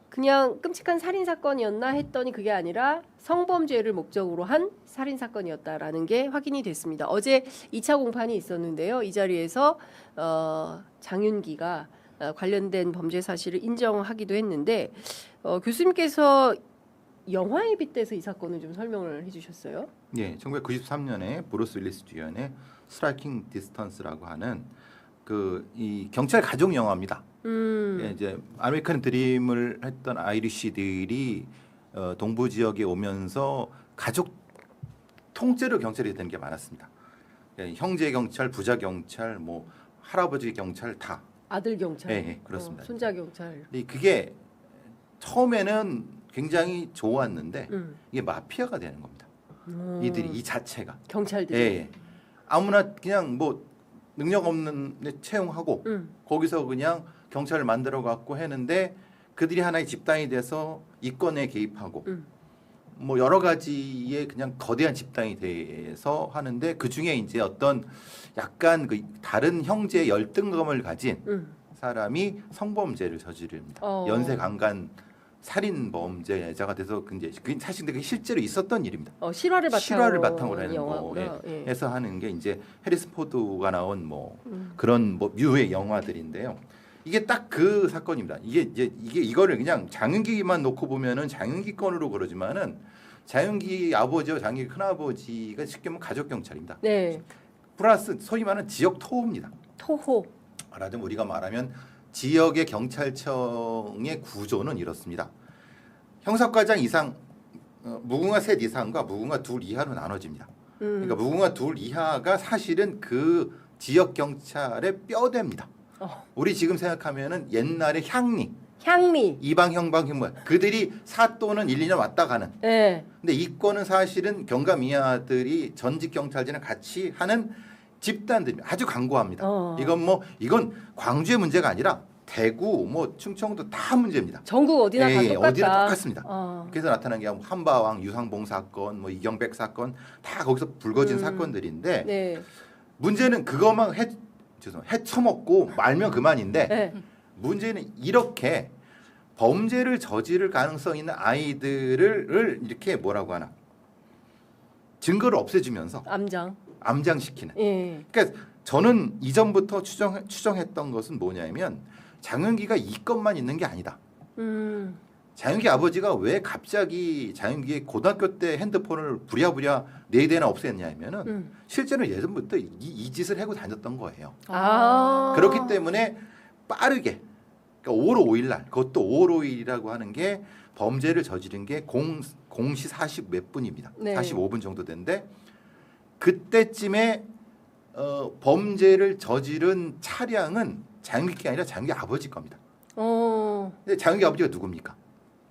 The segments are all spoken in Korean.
그냥 끔찍한 살인 사건이었나 했더니 그게 아니라 성범죄를 목적으로 한 살인 사건이었다라는 게 확인이 됐습니다. 어제 2차 공판이 있었는데요. 이 자리에서 장윤기가 관련된 범죄 사실을 인정하기도 했는데 교수님께서 영화에 빗대서 이 사건을 좀 설명을 해주셨어요. 예, 1993년에 브루스 윌리스 주연의 스트라이킹 디스턴스라고 하는 이 경찰 가족 영화입니다. 예, 이제 아메리칸 드림을 했던 아이리시들이 동부 지역에 오면서 가족 통째로 경찰이 되는 게 많았습니다. 예, 형제 경찰, 부자 경찰, 뭐 할아버지 경찰 다. 아들 경찰. 예, 그렇습니다. 손자 경찰. 그게 처음에는 굉장히 좋았는데 이게 마피아가 되는 겁니다. 이들이 이 자체가 경찰들이. 예, 아무나 그냥 뭐 능력 없는 데 채용하고 거기서 그냥 경찰을 만들어 갖고 했는데 그들이 하나의 집단이 돼서 이권에 개입하고 뭐 여러 가지의 그냥 거대한 집단이 돼서 하는데 그 중에 이제 어떤 약간 그 다른 형제의 열등감을 가진 사람이 성범죄를 저지릅니다. 연쇄 강간 살인 범죄자가 돼서 이제 그게 사실 그게 실제로 있었던 일입니다. 실화를 바탕으로 하는 거에서 하는 게 이제 해리스 포드가 나온 뭐 그런 뭐 류의 영화들인데요. 이게 딱 그 사건입니다. 이게 이거를 그냥 장윤기만 놓고 보면은 장윤기 건으로 그러지만은 장윤기 아버지와 장윤기 큰아버지가 쉽게 말하면 가족 경찰입니다. 네. 플러스 소위 말하는 지역 토호입니다. 토호. 말하자면 우리가 말하면 지역의 경찰청의 구조는 이렇습니다. 형사과장 이상, 무궁화 셋 이상과 무궁화 둘 이하로 나눠집니다. 그러니까 무궁화 둘 이하가 사실은 그 지역 경찰의 뼈대입니다. 우리 지금 생각하면은 옛날에 향리, 이방 형방 형방 그들이 사또는 1, 2년 왔다 가는. 네. 근데 이 건은 사실은 경감 이하들이 전직 경찰들이랑 같이 하는 집단들입니다. 아주 강고합니다. 이건 광주의 문제가 아니라 대구, 뭐 충청도 다 문제입니다. 전국 어디나 다 똑같다. 어디나 똑같습니다. 그래서 나타난 게 한바왕, 유상봉 사건, 뭐 이경백 사건 다 거기서 불거진 사건들인데 네. 문제는 그것만 해쳐먹고 말면 그만인데 네. 문제는 이렇게 범죄를 저지를 가능성 있는 아이들을 이렇게 뭐라고 하나 증거를 없애주면서 암장시키는. 예. 그러니까 저는 이전부터 추정했던 것은 뭐냐면 장윤기가 이 건만 있는 게 아니다. 장윤기 아버지가 왜 갑자기 장윤기의 고등학교 때 핸드폰을 부랴부랴 4대나 없앴냐면은 실제로 예전부터 이 짓을 하고 다녔던 거예요. 그렇기 때문에 빠르게 그러니까 5월 5일 날 그것도 5월 5일이라고 하는 게 범죄를 저지른 게 0시 40 몇 분입니다. 네. 45분 정도 된데 그때쯤에 범죄를 저지른 차량은 장윤기가 아니라 장윤기 아버지 겁니다. 근데 장윤기 아버지가 누굽니까?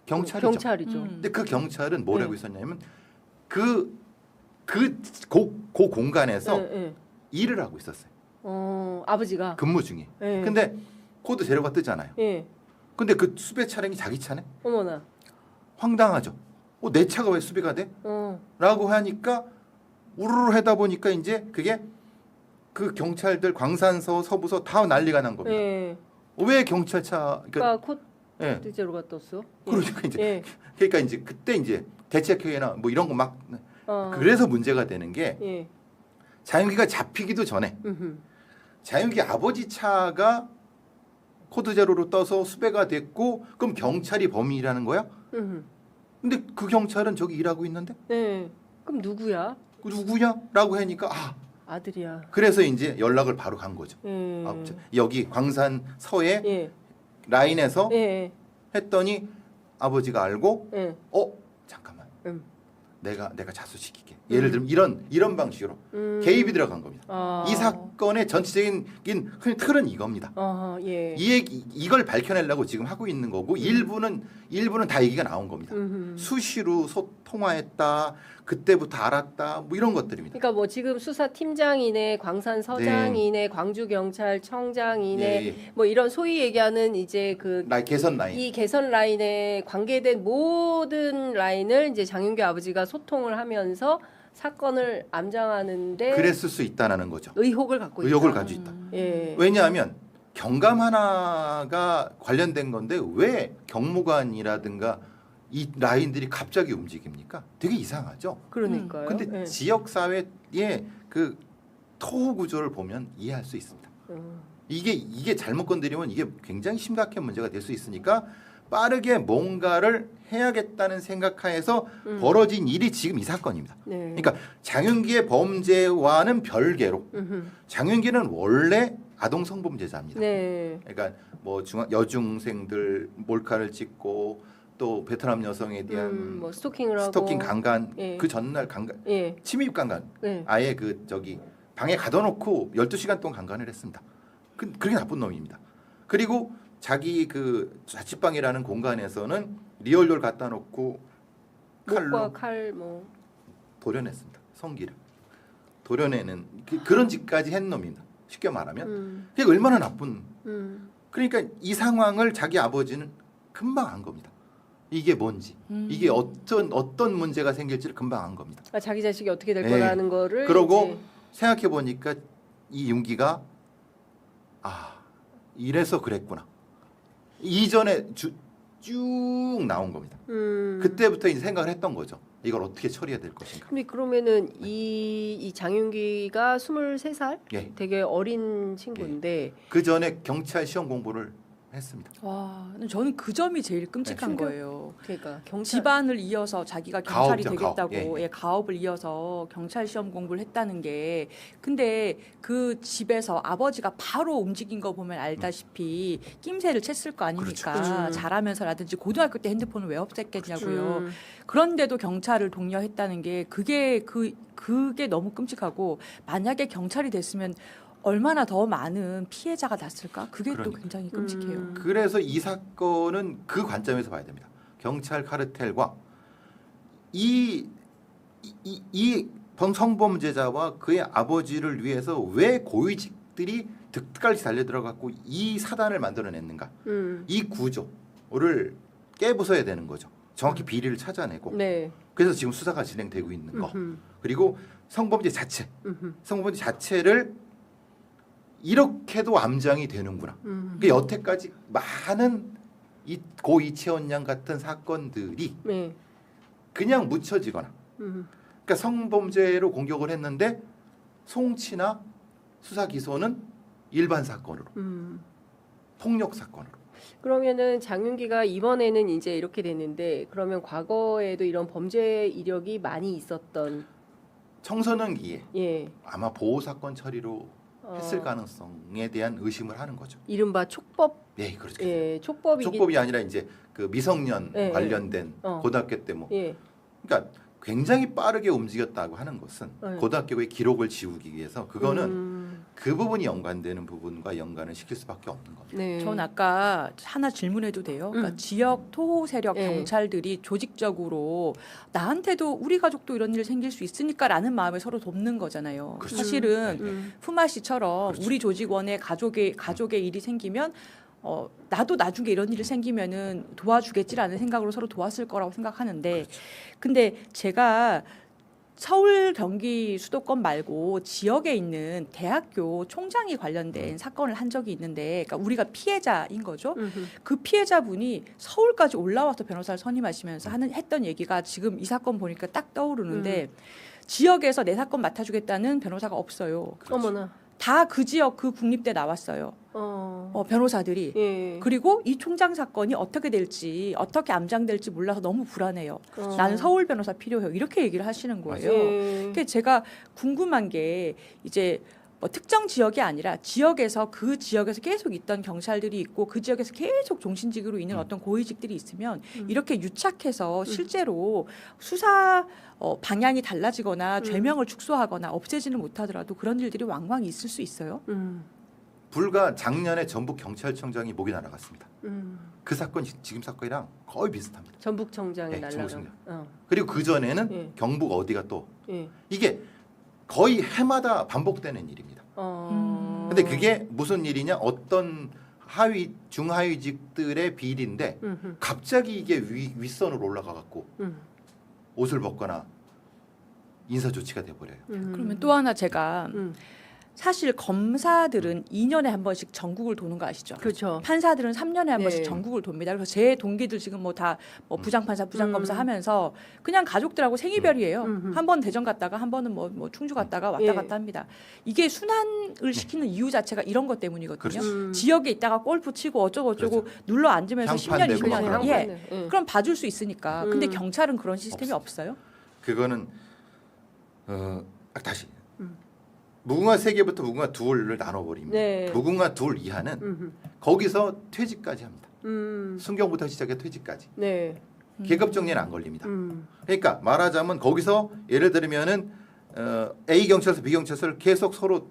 경찰이죠. 근데 그 경찰은 뭘 하고 있었냐면 그 공간에서 일을 하고 있었어요. 아버지가 근무 중에. 근데 코드 제로가 뜨잖아요. 근데 그 수배 차량이 자기 차네? 어머나. 황당하죠. 내 차가 왜 수배가 돼? 라고 하니까 우르르 하다 보니까 이제 그게 그 경찰들 광산서 서부서 다 난리가 난 겁니다. 왜 경찰차 코드 제로가 떴어? 그러니까 이제 그때 이제 대책회의나 뭐 이런 거 막 그래서 문제가 되는 게 장윤기가 잡히기도 전에 장윤기 아버지 차가 코드 제로로 떠서 수배가 됐고 그럼 경찰이 범인이라는 거야? 근데 그 경찰은 저기 일하고 있는데? 그럼 누구야? 누구냐라고 하니까 아들이야. 그래서 이제 연락을 바로 간 거죠. 여기 광산 서해 라인에서 했더니 아버지가 알고 잠깐만 내가 자수시키게. 예를 들면 이런 방식으로 개입이 들어간 겁니다. 이 사건의 전체적인 틀은 이겁니다. 이걸 밝혀내려고 지금 하고 있는 거고 일부는 다 얘기가 나온 겁니다. 수시로 통화했다. 그때부터 알았다. 뭐 이런 것들입니다. 그러니까 뭐 지금 수사팀장이네, 광산서장이네, 광주경찰청장이네, 뭐 이런 소위 얘기하는 이제 개선 라인. 이 개선 라인에 관계된 모든 라인을 이제 장윤기 아버지가 소통을 하면서 사건을 암장하는데 그랬을 수 있다는 거죠. 의혹을 갖고 가지고 있다. 예. 왜냐하면 경감 하나가 관련된 건데 왜 경무관이라든가 이 라인들이 갑자기 움직입니까? 되게 이상하죠. 그러니까요. 근데 네. 지역 사회의 그 토호 구조를 보면 이해할 수 있습니다. 이게 잘못 건드리면 이게 굉장히 심각한 문제가 될 수 있으니까 빠르게 뭔가를 해야겠다는 생각하에서 벌어진 일이 지금 이 사건입니다. 네. 그러니까 장윤기의 범죄와는 별개로 장윤기는 원래 아동 성범죄자입니다. 네. 그러니까 뭐 여중생들 몰카를 찍고 또 베트남 여성에 대한 뭐 스토킹을 하고 스토킹 강간 예. 그 전날 강간 예. 침입 강간 네. 아예 그 저기 방에 가둬놓고 12시간 동안 강간을 했습니다. 그게 나쁜 놈입니다. 그리고 자기 그 자취방이라는 공간에서는 리얼돌 갖다 놓고 칼로 목과 칼 뭐. 도려냈습니다. 성기를 도려내는 그런 짓까지 한 놈입니다. 쉽게 말하면 그게 얼마나 나쁜. 그러니까 이 상황을 자기 아버지는 금방 안 겁니다. 이게 뭔지 이게 어떤 문제가 생길지를 금방 안 겁니다. 아, 자기 자식이 어떻게 될 네. 거라는 거를 그러고 이제 생각해 보니까 이 윤기가 이래서 그랬구나. 이전에 쭉 나온 겁니다. 그때부터 이제 생각을 했던 거죠. 이걸 어떻게 처리해야 될 것인가. 근데 그러면은 이 장윤기가 23살? 예. 되게 어린 친구인데 그 전에 경찰 시험 공부를 했습니다. 와, 저는 그 점이 제일 끔찍한 충격. 거예요. 그러니까 경찰 집안을 이어서 자기가 경찰이 가업이죠, 되겠다고 가업. 예. 가업을 이어서 경찰 시험 공부를 했다는 게 근데 그 집에서 아버지가 바로 움직인 거 보면 알다시피 낌새를 챘을 거 아닙니까? 그렇죠. 잘하면서라든지 고등학교 때 핸드폰을 왜 없앴겠냐고요. 음. 그런데도 경찰을 독려했다는 게 그게 너무 끔찍하고 만약에 경찰이 됐으면 얼마나 더 많은 피해자가 났을까? 그게 또 그러니까. 굉장히 끔찍해요. 그래서 이 사건은 그 관점에서 봐야 됩니다. 경찰 카르텔과 이 성범죄자와 그의 아버지를 위해서 왜 고위직들이 득달같이 달려들어갖고 이 사단을 만들어냈는가? 이 구조를 깨부숴야 되는 거죠. 정확히 비리를 찾아내고. 네. 그래서 지금 수사가 진행되고 있는 거. 그리고 성범죄 자체를 이렇게도 암장이 되는구나. 그 여태까지 많은 고 이채원 양 같은 사건들이 네. 그냥 묻혀지거나, 그러니까 성범죄로 공격을 했는데 송치나 수사 기소는 일반 사건으로, 폭력 사건으로. 그러면은 장윤기가 이번에는 이제 이렇게 됐는데 그러면 과거에도 이런 범죄 이력이 많이 있었던 청소년기에 예. 아마 보호 사건 처리로 했을 가능성에 대한 의심을 하는 거죠. 이른바 촉법 네, 그렇죠. 예, 촉법이긴 촉법이 아니라 이제 그 미성년 예, 관련된 고등학교 때 뭐, 예. 그러니까 굉장히 빠르게 움직였다고 하는 것은 네. 고등학교의 기록을 지우기 위해서 그거는 그 부분이 연관되는 부분과 연관을 시킬 수밖에 없는 겁니다. 네. 전 아까 하나 질문해도 돼요. 그러니까 지역 토호 세력 네. 경찰들이 조직적으로 나한테도 우리 가족도 이런 일 생길 수 있으니까라는 마음에 서로 돕는 거잖아요. 그렇죠. 사실은 푸마 씨처럼 그렇죠. 우리 조직원의 가족의 일이 생기면 나도 나중에 이런 일이 생기면은 도와주겠지라는 생각으로 서로 도왔을 거라고 생각하는데, 그렇죠. 근데 제가 서울, 경기 수도권 말고 지역에 있는 대학교 총장이 관련된 사건을 한 적이 있는데, 그러니까 우리가 피해자인 거죠. 그 피해자분이 서울까지 올라와서 변호사를 선임하시면서 했던 얘기가 지금 이 사건 보니까 딱 떠오르는데, 지역에서 내 사건 맡아주겠다는 변호사가 없어요. 어머나. 다 그 지역 그 국립대 나왔어요. 변호사들이. 예. 그리고 이 총장 사건이 어떻게 될지 어떻게 암장될지 몰라서 너무 불안해요. 어. 나는 서울 변호사 필요해요. 이렇게 얘기를 하시는 거예요. 예. 그러니까 제가 궁금한 게 이제 뭐 특정 지역이 아니라 지역에서 그 지역에서 계속 있던 경찰들이 있고 그 지역에서 계속 종신직으로 있는 어떤 고위직들이 있으면 이렇게 유착해서 실제로 수사 방향이 달라지거나 죄명을 축소하거나 없애지는 못하더라도 그런 일들이 왕왕 있을 수 있어요. 불과 작년에 전북 경찰청장이 목이 날아갔습니다. 그 사건이 지금 사건이랑 거의 비슷합니다. 전북청장이 네, 날라가. 전북청장. 그리고 그 전에는 예. 경북 어디가 또 예. 이게 거의 해마다 반복되는 일입니다. 근데 그게 무슨 일이냐? 어떤 중하위직들의 비리인데 갑자기 이게 윗선으로 올라가 갖고 옷을 벗거나 인사 조치가 돼 버려요. 그러면 또 하나 제가 사실 검사들은 2년에 한 번씩 전국을 도는 거 아시죠? 그렇죠. 판사들은 3년에 한 번씩 네. 전국을 돕니다. 그래서 제 동기들 지금 뭐 다 뭐 부장판사, 부장검사 하면서 그냥 가족들하고 생이별이에요. 한 번 대전 갔다가 한 번은 뭐 충주 갔다가 왔다 예. 갔다 합니다. 이게 순환을 시키는 이유 자체가 이런 것 때문이거든요. 그렇죠. 지역에 있다가 골프 치고 어쩌고 눌러 앉으면서 향판 10년, 되고 20년 막 예. 예. 그럼 봐줄 수 있으니까. 근데 경찰은 그런 시스템이 없어요? 그거는 다시 무궁화 3개부터 무궁화 2를 나눠버립니다. 네. 무궁화 2 이하는 거기서 퇴직까지 합니다. 순경부터 시작해 퇴직까지. 네. 계급 정리는 안 걸립니다. 그러니까 말하자면 거기서 예를 들면은 A 경찰서, B 경찰서를 계속 서로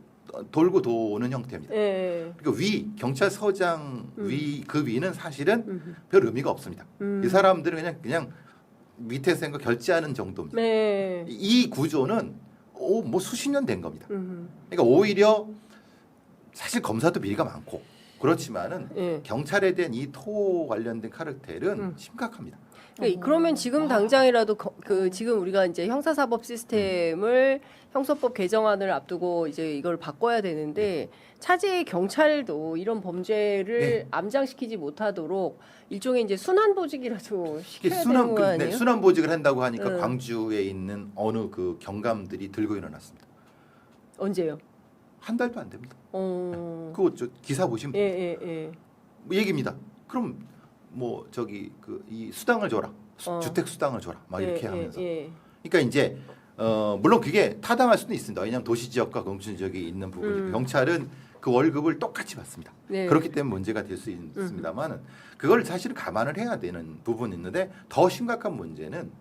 돌고 도는 형태입니다. 네. 그러니까 위 경찰서장 그 위는 사실은 별 의미가 없습니다. 이 사람들은 그냥 밑에서 생각 결제하는 정도입니다. 네. 이 구조는 뭐 수십 년 된 겁니다. 그러니까 오히려 사실 검사도 비리가 많고 그렇지만은 예. 경찰에 대한 이 토 관련된 카르텔은 심각합니다. 그러면 지금 당장이라도 지금 우리가 이제 형사사법 시스템을 형소법 개정안을 앞두고 이제 이걸 바꿔야 되는데 차제의 경찰도 이런 범죄를 네. 암장시키지 못하도록 일종의 이제 순환보직이라도 이게 시켜야 되는 거 아니에요? 순환 보직을 한다고 하니까 응. 광주에 있는 어느 그 경감들이 들고 일어났습니다. 언제요? 한 달도 안 됩니다. 그거 저 기사 보시면 예, 예. 뭐 얘기입니다. 그럼 뭐 저기 이 수당을 줘라, 주택 수당을 줘라, 막 이렇게 하면서. 그러니까 이제 물론 그게 타당할 수도 있습니다. 왜냐하면 도시 지역과 농촌 지역에 있는 부분이 경찰은 그 월급을 똑같이 받습니다. 네. 그렇기 때문에 문제가 될 수 있습니다만은 그걸 사실은 감안을 해야 되는 부분이 있는데 더 심각한 문제는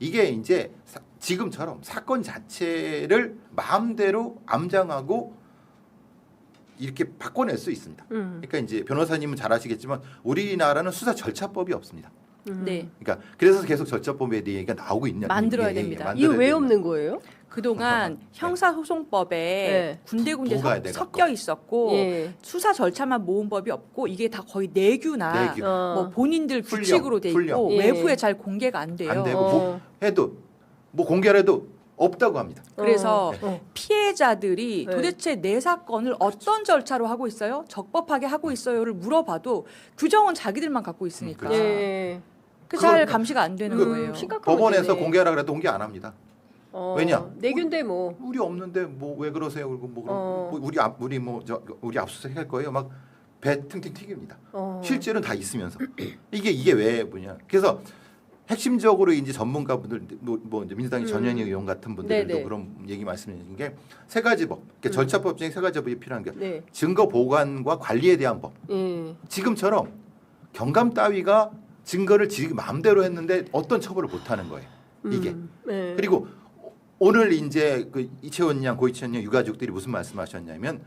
이게 이제 지금처럼 사건 자체를 마음대로 암장하고 이렇게 바꿔낼 수 있습니다. 그러니까 이제 변호사님은 잘 아시겠지만 우리나라는 수사 절차법이 없습니다. 네. 그러니까 그래서 계속 절차법에 대한 얘기가 나오고 있냐. 만들어야 됩니다. 이거 왜 없는 거예요? 그동안 형사소송법에 네. 군데군데 부과돼 섞여 있었고 예. 수사 절차만 모은 법이 없고 이게 다 거의 내규나 내규. 뭐 본인들 훈령, 규칙으로 돼 있고 훈령. 예. 외부에 잘 공개가 안 돼요. 안 되고 뭐 해도 뭐 공개해도 없다고 합니다. 그래서 어. 피해자들이 네. 도대체 내 사건을 어떤 절차로 하고 있어요? 적법하게 하고 있어요를 물어봐도 규정은 자기들만 갖고 있으니까 예. 잘 감시가 안 되는 거예요. 심각한 법원에서 문제네. 공개하라 그래도 공개 안 합니다. 왜냐? 내규인데 뭐. 우리 없는데 뭐 왜 그러세요? 그리고 뭐 우리 압수수색 할 거예요. 막 배 팅팅 튀깁니다. 실제로는 다 있으면서 이게 왜 뭐냐? 그래서 핵심적으로 이제 전문가분들 뭐 이제 민주당의 전현희 의원 같은 분들도 네네. 그런 얘기 말씀드리는 게 세 가지 법, 그러니까 절차법 중에 세 가지 법이 필요한 게 네. 증거 보관과 관리에 대한 법. 지금처럼 경감 따위가 증거를 지금 마음대로 했는데 어떤 처벌을 못 하는 거예요. 이게. 네. 그리고 오늘 이제 그 이채원 양, 고이채원 양 유가족들이 무슨 말씀하셨냐면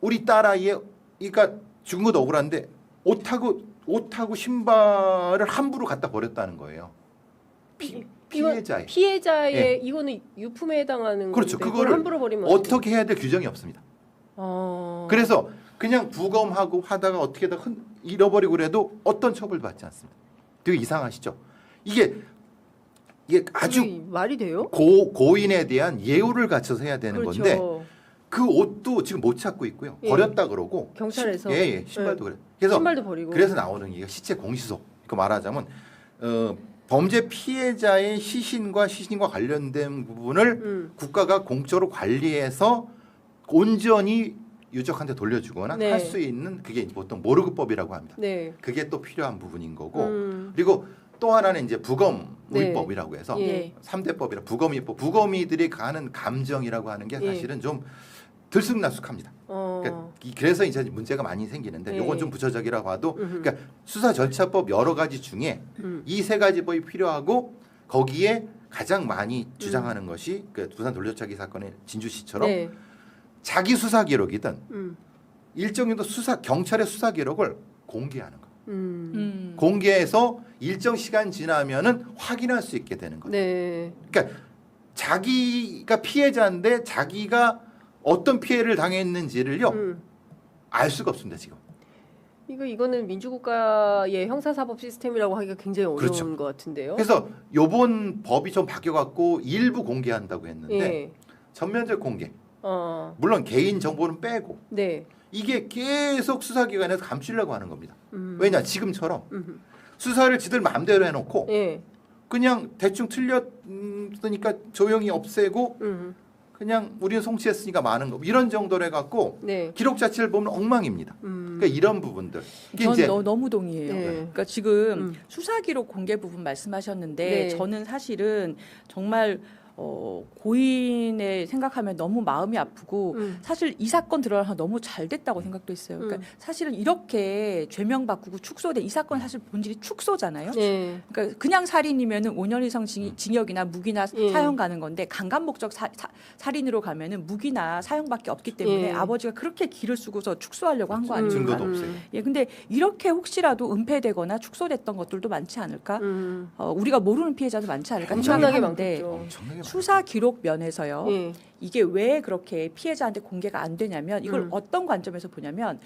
우리 딸아이의 그러니까 죽은 것도 억울한데 옷하고 신발을 함부로 갖다 버렸다는 거예요. 피해자의. 피해자의 예. 이거는 유품에 해당하는 그렇죠. 건데 그거를 함부로 버리면 어떻게 해야 될 규정이 없습니다. 그래서 그냥 부검하고 하다가 어떻게든 잃어버리고 그래도 어떤 처벌도 받지 않습니다. 되게 이상하시죠? 이게 아주 말이 돼요? 고인에 대한 예우를 갖춰서 해야 되는 그렇죠. 건데 그 옷도 지금 못 찾고 있고요. 예. 버렸다 그러고 경찰에서 신발도 그래. 그래서 신발도 버리고. 그래서 나오는 얘기가 시체 공시소. 그 말하자면 범죄 피해자의 시신과 관련된 부분을 국가가 공적으로 관리해서 온전히 유족한테 돌려주거나 네. 할 수 있는 그게 보통 모르그법이라고 합니다. 네. 그게 또 필요한 부분인 거고 그리고 또 하나는 이제 부검의법이라고 해서 예. 3대법이라 부검의법. 부검이들이 가는 감정이라고 하는 게 사실은 좀 들쑥날쑥합니다. 그래서 이제 문제가 많이 생기는데 요건 좀 부처적이라 봐도 그러니까 수사 절차법 여러 가지 중에 이 세 가지 법이 필요하고 거기에 가장 많이 주장하는 것이 그 부산 돌려차기 사건의 진주씨처럼 네. 자기 수사 기록이든 일정 정도 경찰의 수사 기록을 공개하는 거. 공개해서 일정 시간 지나면은 확인할 수 있게 되는 거예요. 네. 그러니까 자기가 피해자인데 자기가 어떤 피해를 당했는지를요 알 수가 없습니다 지금. 이거는 민주국가의 형사사법 시스템이라고 하기가 굉장히 어려운 그렇죠. 것 같은데요. 그래서 요번 법이 좀 바뀌어갖고 일부 공개한다고 했는데 예. 전면적 공개 물론 개인 정보는 빼고 네. 이게 계속 수사기관에서 감추려고 하는 겁니다. 왜냐 지금처럼 수사를 지들 마음대로 해놓고 예. 그냥 대충 틀렸으니까 조용히 없애고 그냥 우리는 송치했으니까 많은 거 이런 정도로 해갖고 네. 기록 자체를 보면 엉망입니다. 그러니까 이런 부분들 이게 전 이제 너무 동의해요. 네. 그러니까 지금 수사 기록 공개 부분 말씀하셨는데 네. 저는 사실은 정말 고인의 생각하면 너무 마음이 아프고 사실 이 사건 드러나서 너무 잘 됐다고 생각도 했어요. 그러니까 사실은 이렇게 죄명 바꾸고 축소돼 이 사건 사실 본질이 축소잖아요. 네. 그러니까 그냥 살인이면은 5년 이상 징역이나 무기나 예. 사형 가는 건데 강간 목적 살인으로 가면은 무기나 사형밖에 없기 때문에 예. 아버지가 그렇게 기를 쓰고서 축소하려고 한 거 아닙니까? 증거도 없어요. 예, 근데 이렇게 혹시라도 은폐되거나 축소됐던 것들도 많지 않을까? 우리가 모르는 피해자도 많지 않을까? 엄청나게 생각하는데 많겠죠. 엄청나게 수사 기록 면에서요. 예. 이게 왜 그렇게 피해자한테 공개가 안 되냐면 이걸 어떤 관점에서 보냐면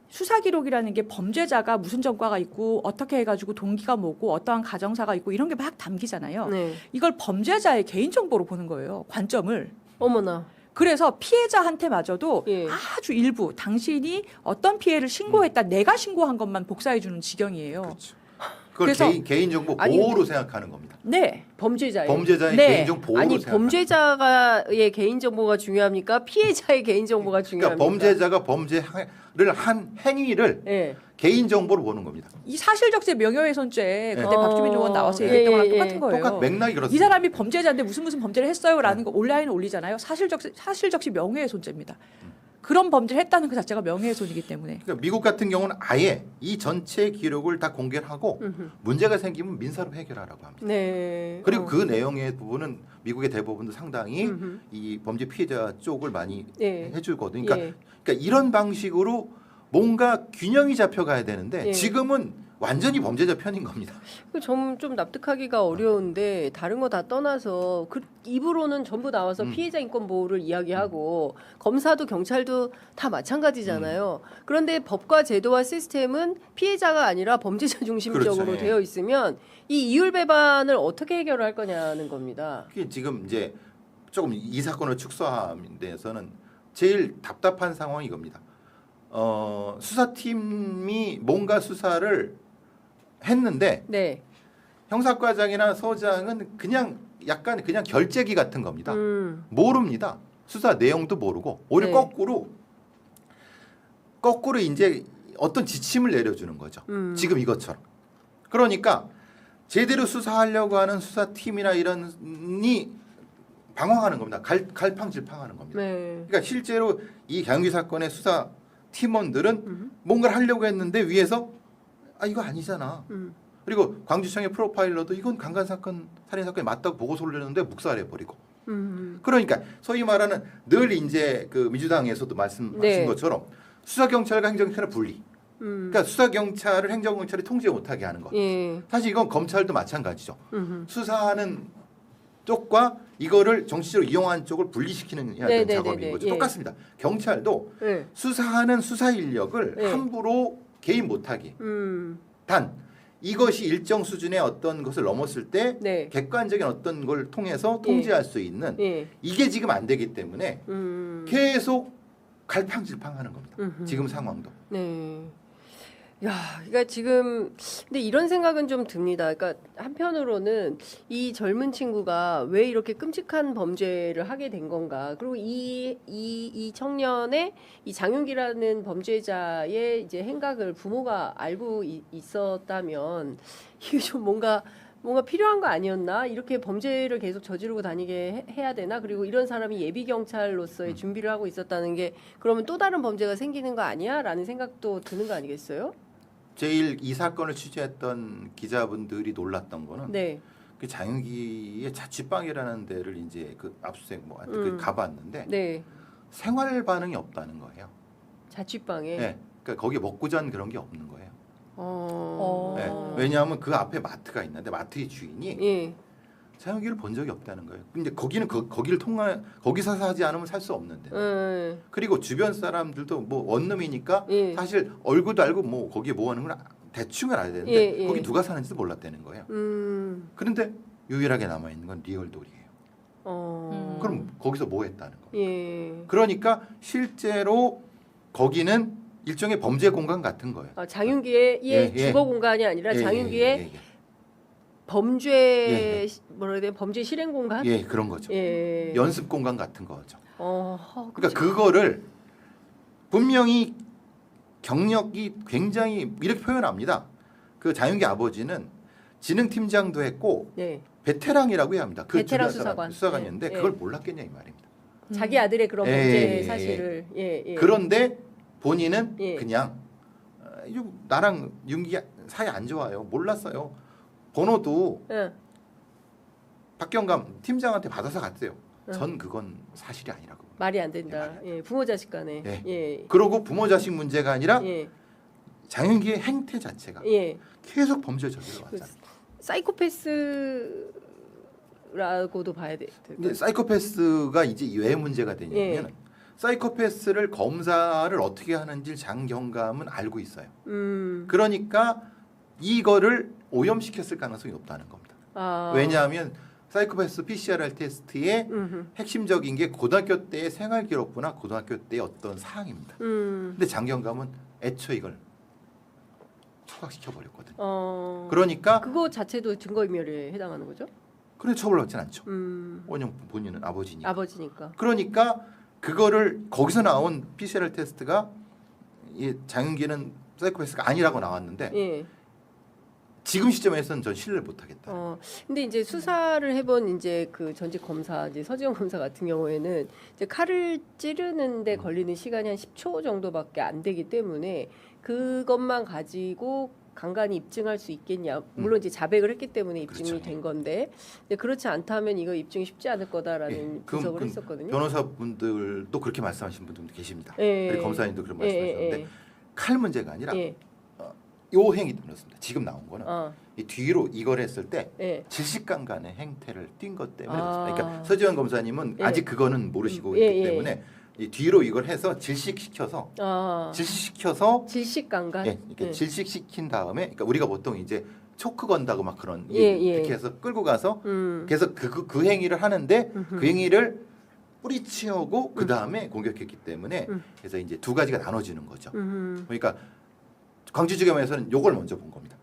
수사 기록이라는 게 범죄자가 무슨 전과가 있고 어떻게 해가지고 동기가 뭐고 어떠한 가정사가 있고 이런 게 막 담기잖아요. 네. 이걸 범죄자의 개인 정보로 보는 거예요. 관점을. 어머나. 그래서 피해자한테마저도 예. 아주 일부 당신이 어떤 피해를 신고했다 내가 신고한 것만 복사해 주는 지경이에요. 그렇죠. 그걸 그래서- 개인 정보 아니, 보호로 생각하는 겁니다. 네. 범죄자의. 범죄자의 네. 개인 정보 보호로 아니 생각하는 범죄자의 개인 정보가 중요합니까? 피해자의 개인 정보가 그러니까 중요합니까? 범죄자가 범죄를 한 행위를 예. 개인 정보로 보는 겁니다. 이 사실적세 명예훼손죄 그때 어. 박주민 의원 나와서 예, 얘기했던 거랑 예, 똑같은 예. 거예요. 똑같 맥락이 이 그렇습니다. 사람이 범죄자인데 무슨 범죄를 했어요라는 거 온라인에 올리잖아요. 사실적시 명예훼손죄입니다. 그런 범죄를 했다는 그 자체가 명예훼손이기 때문에. 그러니까 미국 같은 경우는 아예 이 전체 기록을 다 공개를 하고 문제가 생기면 민사로 해결하라고 합니다. 네. 그리고 그 내용의 부분은 미국의 대법원도 상당히 이 범죄 피해자 쪽을 많이 예. 해주거든요. 그러니까, 예. 그러니까 이런 방식으로 뭔가 균형이 잡혀가야 되는데 예. 지금은 완전히 범죄자 편인 겁니다. 좀 납득하기가 어려운데 다른 거 다 떠나서 그 입으로는 전부 나와서 피해자 인권 보호를 이야기하고 검사도 경찰도 다 마찬가지잖아요. 그런데 법과 제도와 시스템은 피해자가 아니라 범죄자 중심적으로 그렇죠. 예. 되어 있으면 이 이율 배반을 어떻게 해결할 거냐는 겁니다. 그게 지금 이제 조금 이 사건을 축소하는 데서는 제일 답답한 상황이 이겁니다. 수사팀이 뭔가 수사를 했는데 네. 형사과장이나 서장은 그냥 약간 그냥 결재기 같은 겁니다. 음. 모릅니다. 수사 내용도 모르고 오히려 네. 거꾸로 이제 어떤 지침을 내려주는 거죠. 지금 이것처럼. 그러니까 제대로 수사하려고 하는 수사팀이나 이런이 방황하는 겁니다. 갈팡질팡하는 겁니다. 네. 그러니까 실제로 이 강유기 사건의 수사 팀원들은 뭔가를 하려고 했는데 위에서 이거 아니잖아. 그리고 광주청의 프로파일러도 이건 강간 사건, 살인 사건이 맞다고 보고서를 내는데 묵살해 버리고. 그러니까 소위 말하는 늘 이제 그 민주당에서도 말씀하신 네. 것처럼 수사 경찰과 행정 경찰의 분리. 그러니까 수사 경찰을 행정 경찰이 통제 못하게 하는 것. 예. 사실 이건 검찰도 마찬가지죠. 수사하는 쪽과 이거를 정치적으로 이용한 쪽을 분리시키는 해야 되는 작업인 거죠. 예. 똑같습니다. 경찰도 예. 수사하는 수사 인력을 예. 함부로 개인 못하게. 단 이것이 일정 수준의 어떤 것을 넘었을 때 네. 객관적인 어떤 걸 통해서 통제할 수 있는 예. 이게 지금 안 되기 때문에 계속 갈팡질팡하는 겁니다. 지금 상황도. 네. 야, 그러니까 지금 근데 이런 생각은 좀 듭니다. 그러니까 한편으로는 이 젊은 친구가 왜 이렇게 끔찍한 범죄를 하게 된 건가? 그리고 이 청년의 이 장윤기라는 범죄자의 이제 행각을 부모가 알고 있었다면 이게 좀 뭔가 필요한 거 아니었나? 이렇게 범죄를 계속 저지르고 다니게 해야 되나? 그리고 이런 사람이 예비 경찰로서의 준비를 하고 있었다는 게 그러면 또 다른 범죄가 생기는 거 아니야? 라는 생각도 드는 거 아니겠어요? 제일 이 사건을 취재했던 기자분들이 놀랐던 거는 네. 그 장윤기의 자취방이라는 데를 이제 그 압수수색 뭐 하여튼 그 가봤는데 네. 생활 반응이 없다는 거예요. 자취방에. 네. 그러니까 거기에 먹고 잔 그런 게 없는 거예요. 어. 네. 왜냐하면 그 앞에 마트가 있는데 마트의 주인이 예. 장윤기를 본 적이 없다는 거예요. 근데 거기는 거기서 사지 않으면 살 수 없는데. 그리고 주변 사람들도 뭐 원룸이니까 예. 사실 얼굴도 알고 뭐 거기에 뭐 하는 걸 대충은 알아야 되는데 예, 예. 거기 누가 사는지도 몰랐다는 거예요. 그런데 유일하게 남아 있는 건 리얼돌이에요. 그럼 거기서 뭐 했다는 거? 예. 그러니까 실제로 거기는 일종의 범죄 공간 같은 거예요. 장윤기의 주거 공간이 아니라 장윤기의 범죄 뭐라 해야 돼? 범죄 실행 공간? 예, 그런 거죠. 예. 연습 공간 같은 거죠. 그러니까 그러니까 그거를 분명히 경력이 굉장히 이렇게 표현합니다. 그 장윤기 아버지는 지능팀장도 했고 베테랑이라고 해야 합니다. 그 베테랑 수사관이었는데 그걸 몰랐겠냐 이 말입니다. 자기 아들의 그런 범죄 사실을 그런데 본인은 그냥 나랑 윤기 사이 안 좋아요. 몰랐어요. 번호도 박경감 팀장한테 받아서 갔어요. 전 그건 사실이 아니라고. 말이 안 된다. 부모 자식 간에. 그러고 부모 자식 문제가 아니라 장윤기의 행태 자체가 계속 범죄 저지러 왔잖아요. 사이코패스라고도 봐야 돼. 근데 사이코패스가 이제 왜 문제가 되냐면 사이코패스를 검사를 어떻게 하는지 장경감은 알고 있어요. 그러니까 이거를 오염시켰을 가능성이 높다는 겁니다. 왜냐하면 사이코패스 PCR 테스트의 핵심적인 게 고등학교 때의 생활기록부나 고등학교 때의 어떤 사항입니다. 근데 장경감은 애초에 이걸 초각시켜 버렸거든요. 그러니까 그거 자체도 증거인멸에 해당하는 거죠? 그래 처벌받진 않죠. 원형 본인은 아버지니까. 아버지니까. 그러니까 그거를 거기서 나온 PCR 테스트가 이 장윤기는 사이코패스가 아니라고 나왔는데 지금 시점에서는 전 신뢰를 못하겠다. 근데 이제 수사를 해본 이제 그 전직 검사 이제 서지영 검사 같은 경우에는 이제 칼을 찌르는데 걸리는 시간이 한 10초 정도밖에 안 되기 때문에 그것만 가지고 간간히 입증할 수 있겠냐. 물론 이제 자백을 했기 때문에 입증이 그렇죠. 된 건데 근데 그렇지 않다면 이거 입증이 쉽지 않을 거다라는 분석을 했었거든요. 변호사분들도 그렇게 말씀하신 분들도 계십니다. 그리고 검사님도 그런 말씀하셨는데 칼 문제가 아니라 요 행위 그렇습니다. 지금 나온 거는 이 뒤로 이걸 했을 때 질식강간의 행태를 띈 것 때문에 그렇습니다. 그러니까 서지원 검사님은 아직 그거는 모르시고 있기 때문에 이 뒤로 이걸 해서 질식시켜서 질식강간 이렇게 질식시킨 다음에 그러니까 우리가 보통 이제 초크 건다고 막 그런 이렇게 해서 끌고 가서 계속 그 행위를 하는데 그 행위를 뿌리치우고 그 다음에 공격했기 때문에 그래서 이제 두 가지가 나눠지는 거죠. 그러니까 광주지검에서는 요걸 먼저 본 겁니다.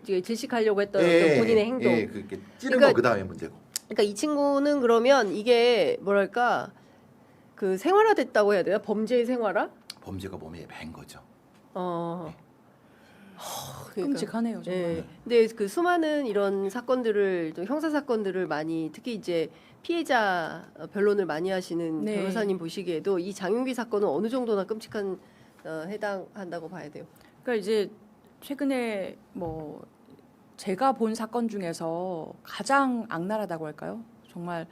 질식하려고 했던 어떤 본인의 행동. 그렇게 찌른 거 그 다음에 문제고. 그러니까 이 친구는 그러면 이게 뭐랄까 그 생활화됐다고 해야 되나? 범죄의 생활화? 범죄가 몸에 밴 거죠. 그러니까, 끔찍하네요 정말. 근데 그 수많은 이런 사건들을 또 형사 사건들을 많이 특히 이제 피해자 변론을 많이 하시는 변호사님 보시기에도 이 장윤기 사건은 어느 정도나 끔찍한 해당한다고 봐야 돼요. 그러니까 이제 최근에 뭐 제가 본 사건 중에서 가장 악랄하다고 할까요? 정말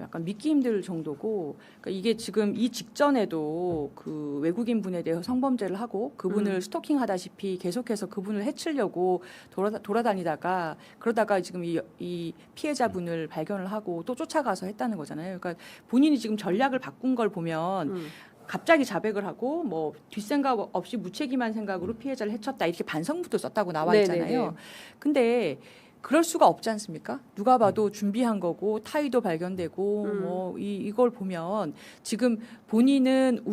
약간 믿기 힘들 정도고, 그러니까 이게 지금 이 직전에도 그 외국인 분에 대해서 성범죄를 하고 그분을 스토킹하다시피 계속해서 그분을 해치려고 돌아다니다가 그러다가 지금 이 피해자분을 발견을 하고 또 쫓아가서 했다는 거잖아요. 그러니까 본인이 지금 전략을 바꾼 걸 보면 갑자기 자백을 하고 뭐 뒷생각 없이 무책임한 생각으로 피해자를 해쳤다 이렇게 반성문도 썼다고 나와 있잖아요. 근데 그럴 수가 없지 않습니까? 누가 봐도 준비한 거고 타의도 발견되고 뭐 이걸 보면 지금 본인은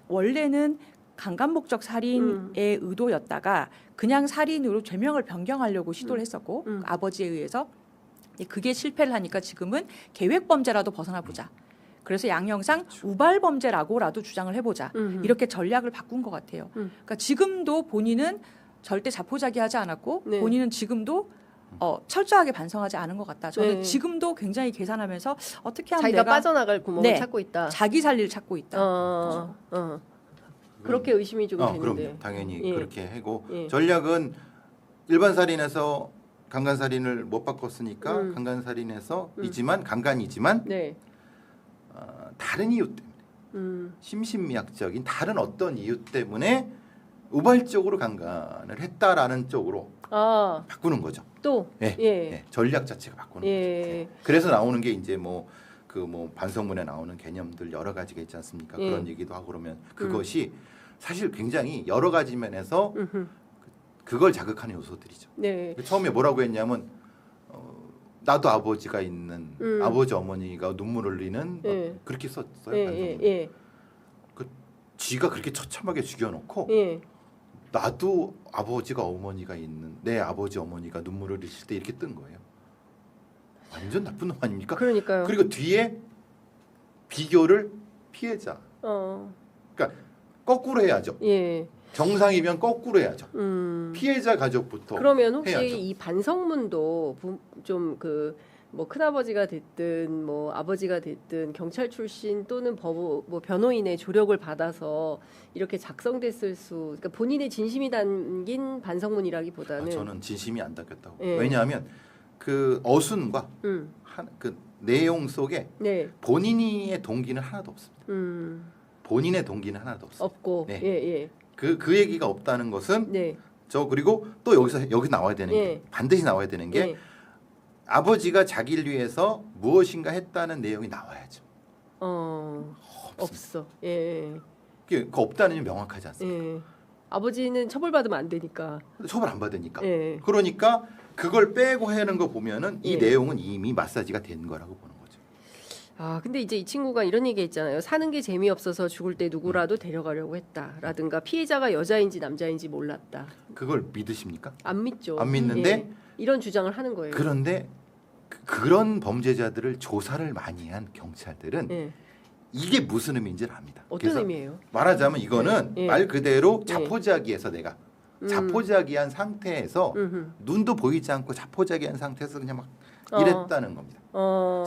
원래는 강간 목적 살인의 의도였다가 그냥 살인으로 죄명을 변경하려고 시도를 했었고 아버지에 의해서 그게 실패를 하니까 지금은 계획 범죄라도 벗어나 보자. 그래서 양형상 우발 범죄라고라도 주장을 해보자. 이렇게 전략을 바꾼 것 같아요. 그러니까 지금도 본인은 절대 자포자기하지 않았고 본인은 지금도 철저하게 반성하지 않은 것 같다. 저는 지금도 굉장히 계산하면서 어떻게 하면 자기가 내가 빠져나갈 구멍을 찾고 있다. 자기 살리를 찾고 있다. 그렇게 의심이 좀 되는데. 그럼요. 당연히 그렇게 하고 전략은 일반 살인에서 강간 살인을 못 바꿨으니까 강간 살인에서이지만 강간이지만 다른 이유 때문에 심신미약적인 다른 어떤 이유 때문에 우발적으로 강간을 했다라는 쪽으로 바꾸는 거죠. 또 전략 자체가 바꾸는 거죠. 그래서 나오는 게 이제 뭐 반성문에 나오는 개념들 여러 가지가 있지 않습니까? 그런 얘기도 하고 그러면 그것이 사실 굉장히 여러 가지 면에서 그걸 자극하는 요소들이죠. 처음에 뭐라고 했냐면 나도 아버지가 있는 아버지 어머니가 눈물 흘리는 그렇게 썼어요. 반성문. 그 쥐가 그렇게 처참하게 죽여놓고 나도 아버지가 어머니가 있는 내 아버지 어머니가 눈물 흘리실 때 이렇게 뜬 거예요. 완전 나쁜 놈 아닙니까? 그러니까요. 그리고 뒤에 비교를 피해자. 그러니까 거꾸로 해야죠. 예. 정상이면 거꾸로 해야죠. 피해자 가족부터. 그러면 혹시 해야죠. 이 반성문도 좀 그 뭐 큰아버지가 됐든 뭐 아버지가 됐든 경찰 출신 또는 뭐 변호인의 조력을 받아서 이렇게 작성됐을 그러니까 본인의 진심이 담긴 반성문이라기보다는 저는 진심이 안 담겼다고. 예. 왜냐하면 그 어순과 그 내용 속에 네. 본인의 동기는 하나도 없습니다. 본인의 동기는 하나도 없습니다. 없고 네. 예. 그 얘기가 없다는 것은 네. 저 그리고 또 여기 나와야 되는 게 반드시 나와야 되는 게 아버지가 자기를 위해서 무엇인가 했다는 내용이 나와야죠. 없어. 예. 그 없다는 게 명확하지 않습니까? 예. 아버지는 처벌받으면 안 되니까. 처벌 안 받으니까. 예. 그러니까 그걸 빼고 하는 거 보면은 이 내용은 이미 마사지가 된 거라고 보는 거죠. 아, 근데 이제 이 친구가 이런 얘기 했잖아요. 사는 게 재미없어서 죽을 때 누구라도 데려가려고 했다라든가 피해자가 여자인지 남자인지 몰랐다. 그걸 믿으십니까? 안 믿죠. 안 믿는데 이런 주장을 하는 거예요. 그런데 그런 범죄자들을 조사를 많이 한 경찰들은 이게 무슨 의미인지를 압니다. 어떤 의미예요? 말하자면 이거는 말 그대로 예. 자포자기해서 내가 자포자기한 상태에서 눈도 보이지 않고 자포자기한 상태에서 그냥 막 이랬다는 겁니다.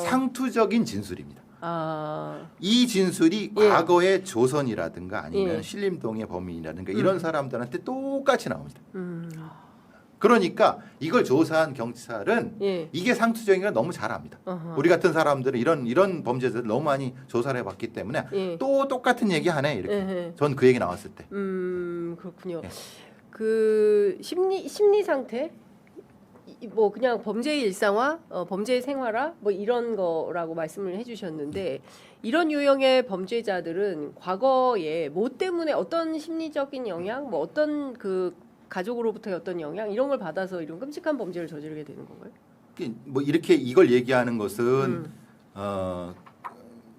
상투적인 진술입니다. 이 진술이 과거의 조선이라든가 아니면 신림동의 범인이라든가 이런 사람들한테 똑같이 나옵니다. 그러니까 이걸 조사한 경찰은 이게 상투적인 걸 너무 잘 압니다. 우리 같은 사람들은 이런 범죄자들 너무 많이 조사를 해봤기 때문에 또 똑같은 얘기 하네 이렇게. 전 그 얘기 나왔을 때. 그렇군요. 그 심리 상태 뭐 그냥 범죄의 일상화, 범죄의 생활화 뭐 이런 거라고 말씀을 해주셨는데 이런 유형의 범죄자들은 과거에 뭐 때문에 어떤 심리적인 영향, 뭐 어떤 그 가족으로부터의 어떤 영향 이런 걸 받아서 이런 끔찍한 범죄를 저지르게 되는 건가요? 뭐 이렇게 이걸 얘기하는 것은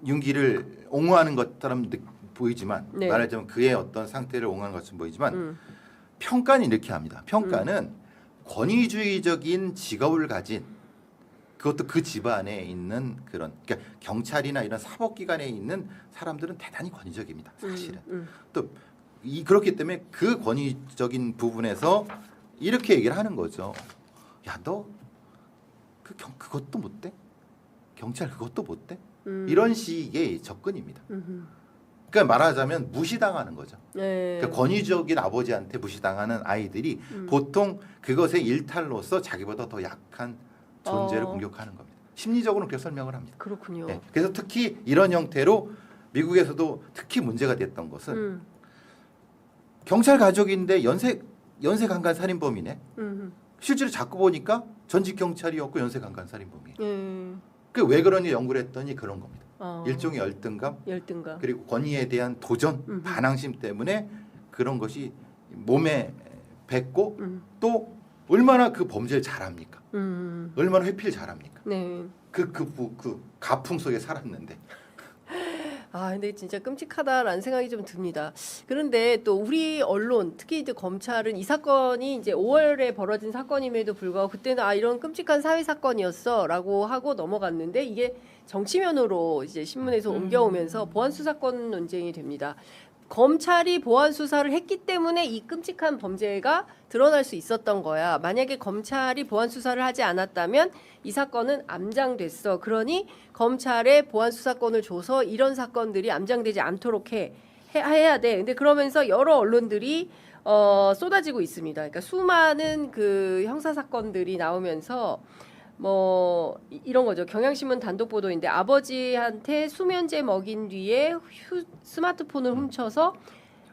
윤기를 옹호하는 것처럼 보이지만 말하자면 그의 어떤 상태를 옹호하는 것처럼 보이지만 평가는 이렇게 합니다. 평가는 권위주의적인 직업을 가진 그것도 그 집안에 있는 그런 그러니까 경찰이나 이런 사법기관에 있는 사람들은 대단히 권위적입니다. 사실은 또 그렇기 때문에 그 권위적인 부분에서 이렇게 얘기를 하는 거죠. 야, 너 그것도 못 돼? 경찰 그것도 못 돼? 이런 식의 접근입니다. 그러니까 말하자면 무시당하는 거죠. 그러니까 권위적인 아버지한테 무시당하는 아이들이 보통 그것의 일탈로서 자기보다 더 약한 존재를 공격하는 겁니다. 심리적으로는 그렇게 설명을 합니다. 그렇군요. 네. 그래서 특히 이런 형태로 미국에서도 특히 문제가 됐던 것은 경찰 가족인데 연쇄 강간 살인범이네. 실제로 자꾸 보니까 전직 경찰이었고 연쇄 강간 살인범이에요. 그 왜 그런지 연구를 했더니 그런 겁니다. 일종의 열등감, 그리고 권위에 대한 도전, 반항심 때문에 그런 것이 몸에 뱉고 또 얼마나 그 범죄를 잘합니까? 얼마나 회피를 잘합니까? 네. 그 가풍 속에 살았는데. 근데 진짜 끔찍하다라는 생각이 좀 듭니다. 그런데 또 우리 언론, 특히 이제 검찰은 이 사건이 이제 5월에 벌어진 사건임에도 불구하고 그때는 이런 끔찍한 사회 사건이었어라고 하고 넘어갔는데 이게 정치면으로 이제 신문에서 옮겨오면서 보안 수사권 논쟁이 됩니다. 검찰이 보안 수사를 했기 때문에 이 끔찍한 범죄가 드러날 수 있었던 거야. 만약에 검찰이 보안 수사를 하지 않았다면 이 사건은 암장됐어. 그러니 검찰에 보안 수사권을 줘서 이런 사건들이 암장되지 않도록 해야 돼. 근데 그러면서 여러 언론들이 쏟아지고 있습니다. 그러니까 수많은 그 형사 사건들이 나오면서 뭐 이런 거죠. 경향신문 단독 보도인데 아버지한테 수면제 먹인 뒤에 스마트폰을 훔쳐서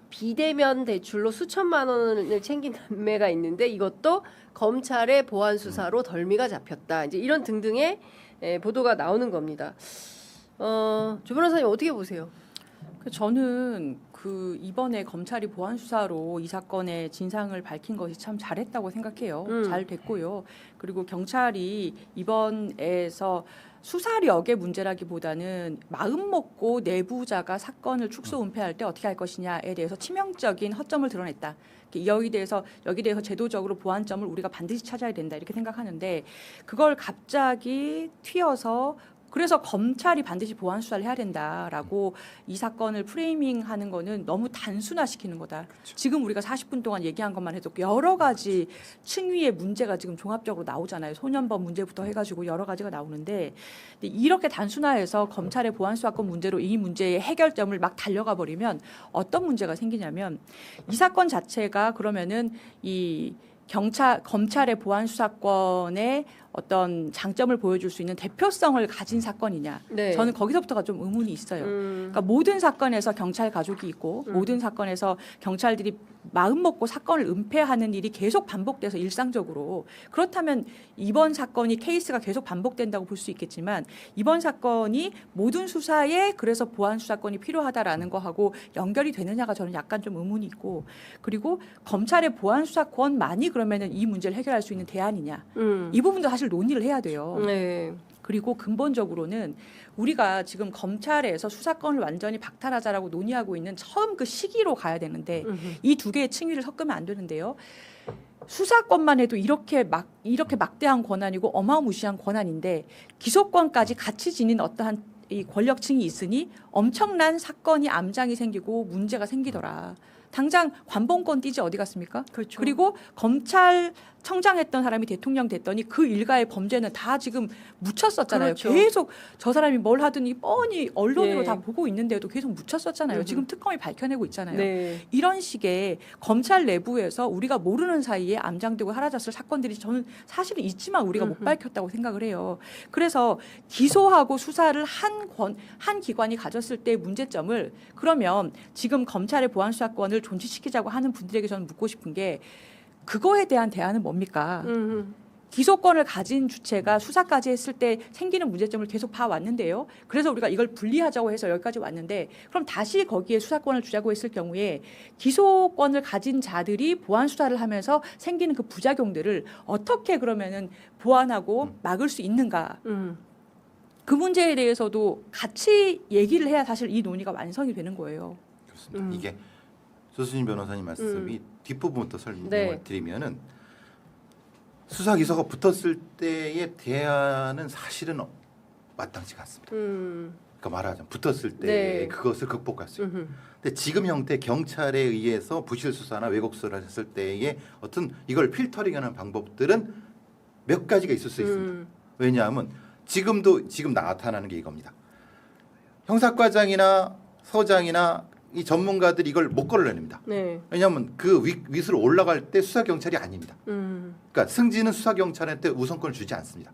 비대면 대출로 수천만 원을 챙긴 남매가 있는데 이것도 검찰의 보안 수사로 덜미가 잡혔다. 이제 이런 등등의 보도가 나오는 겁니다. 조 변호사님 어떻게 보세요? 저는 그 이번에 검찰이 보안 수사로 이 사건의 진상을 밝힌 것이 참 잘했다고 생각해요. 잘 됐고요. 그리고 경찰이 이번에서 수사력의 문제라기보다는 마음 먹고 내부자가 사건을 축소 은폐할 때 어떻게 할 것이냐에 대해서 치명적인 허점을 드러냈다. 여기에 대해서 제도적으로 보완점을 우리가 반드시 찾아야 된다 이렇게 생각하는데 그걸 갑자기 튀어서 그래서 검찰이 반드시 보안 수사를 해야 된다라고 이 사건을 프레이밍하는 거는 너무 단순화시키는 거다. 그렇죠. 지금 우리가 40분 동안 얘기한 것만 해도 여러 가지 층위의 문제가 지금 종합적으로 나오잖아요. 소년범 문제부터 해가지고 여러 가지가 나오는데 이렇게 단순화해서 검찰의 보안 수사권 문제로 이 문제의 해결점을 막 달려가 버리면 어떤 문제가 생기냐면 이 사건 자체가 그러면은 이 검찰의 보안 수사권의 어떤 장점을 보여줄 수 있는 대표성을 가진 사건이냐. 네. 저는 거기서부터가 좀 의문이 있어요. 그러니까 모든 사건에서 경찰 가족이 있고 모든 사건에서 경찰들이 마음 먹고 사건을 은폐하는 일이 계속 반복돼서 일상적으로 그렇다면 이번 사건이 케이스가 계속 반복된다고 볼 수 있겠지만 이번 사건이 모든 수사에 그래서 보안 수사권이 필요하다라는 거하고 연결이 되느냐가 저는 약간 좀 의문이 있고 그리고 검찰의 보안 수사권만이 그러면은 이 문제를 해결할 수 있는 대안이냐. 이 부분도 사실 논의를 해야 돼요. 네. 그리고 근본적으로는 우리가 지금 검찰에서 수사권을 완전히 박탈하자라고 논의하고 있는 처음 그 시기로 가야 되는데 이 두 개의 층위를 섞으면 안 되는데요. 수사권만 해도 이렇게 막대한 권한이고 어마무시한 권한인데 기소권까지 같이 지닌 어떠한 이 권력층이 있으니 엄청난 사건이 암장이 생기고 문제가 생기더라. 당장 관봉권 띠지 어디 갔습니까? 그렇죠. 그리고 검찰청장 했던 사람이 대통령 됐더니 그 일가의 범죄는 다 지금 묻혔었잖아요. 그렇죠. 계속 저 사람이 뭘 하더니 뻔히 언론으로 예. 다 보고 있는데도 계속 묻혔었잖아요. 지금 특검이 밝혀내고 있잖아요. 네. 이런 식의 검찰 내부에서 우리가 모르는 사이에 암장되고 사라졌을 사건들이 저는 사실은 있지만 우리가 못 밝혔다고 생각을 해요. 그래서 기소하고 수사를 한 기관이 가졌을 때의 문제점을 그러면 지금 검찰의 보안 수사권을 존치시키자고 하는 분들에게 저는 묻고 싶은 게 그거에 대한 대안은 뭡니까? 기소권을 가진 주체가 수사까지 했을 때 생기는 문제점을 계속 봐왔는데요. 그래서 우리가 이걸 분리하자고 해서 여기까지 왔는데 그럼 다시 거기에 수사권을 주자고 했을 경우에 기소권을 가진 자들이 보안 수사를 하면서 생기는 그 부작용들을 어떻게 그러면은 보완하고 막을 수 있는가? 그 문제에 대해서도 같이 얘기를 해야 사실 이 논의가 완성이 되는 거예요. 그렇습니다. 이게 조수진 변호사님 말씀이 뒷부분부터 설명을 네. 드리면은 수사 기소가 붙었을 때의 대안은 사실은 마땅치가 않습니다. 그러니까 말하자면 붙었을 때 네. 그것을 극복할 수 있는. 근데 지금 형태 경찰에 의해서 부실 수사나 왜곡 수사를 했을 때의 어떤 이걸 필터링하는 방법들은 몇 가지가 있을 수 있습니다. 왜냐하면 지금 나타나는 게 이겁니다. 형사과장이나 서장이나 이 전문가들이 이걸 못 걸러냅니다. 네. 왜냐하면 그 위수로 올라갈 때 수사 경찰이 아닙니다. 그러니까 승진은 수사 경찰한테 우선권을 주지 않습니다.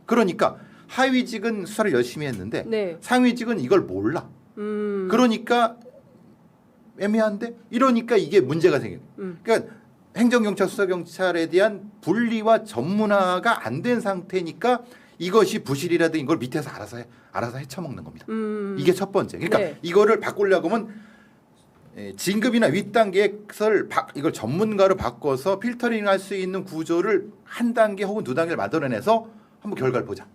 그러니까 하위직은 수사를 열심히 했는데 네. 상위직은 이걸 몰라. 그러니까 애매한데 이러니까 이게 문제가 생겨요. 그러니까 행정경찰, 수사경찰에 대한 분리와 전문화가 안 된 상태니까 이것이 부실이라든 이걸 밑에서 알아서 헤쳐먹는 겁니다. 이게 첫 번째. 그러니까 네. 이거를 바꾸려고 하면 진급이나 윗단계를 이걸 전문가로 바꿔서 필터링할 수 있는 구조를 한 단계 혹은 두 단계를 만들어내서 한번 결과를 보자.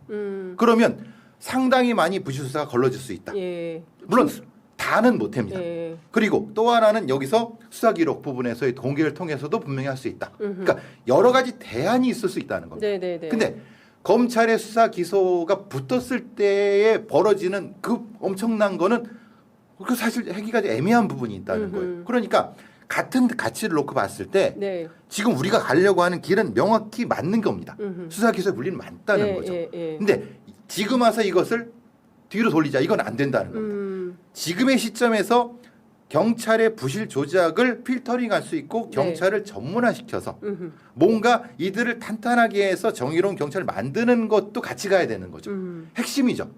그러면 상당히 많이 부실 수사가 걸러질 수 있다. 예. 물론 다는 못합니다. 예. 그리고 또 하나는 여기서 수사 기록 부분에서의 공개를 통해서도 분명히 할 수 있다. 그러니까 여러 가지 대안이 있을 수 있다는 겁니다. 네네네. 근데 검찰의 수사 기소가 붙었을 때에 벌어지는 그 엄청난 거는 그 사실 하기가 애매한 부분이 있다는 거예요. 그러니까 같은 가치를 놓고 봤을 때 네. 지금 우리가 가려고 하는 길은 명확히 맞는 겁니다. 수사 기소의 분리는 맞다는 예, 거죠. 예, 예. 근데 지금 와서 이것을 뒤로 돌리자 이건 안 된다는 겁니다. 지금의 시점에서 경찰의 부실 조작을 필터링할 수 있고 경찰을 전문화시켜서 뭔가 이들을 탄탄하게 해서 정의로운 경찰을 만드는 것도 같이 가야 되는 거죠. 핵심이죠.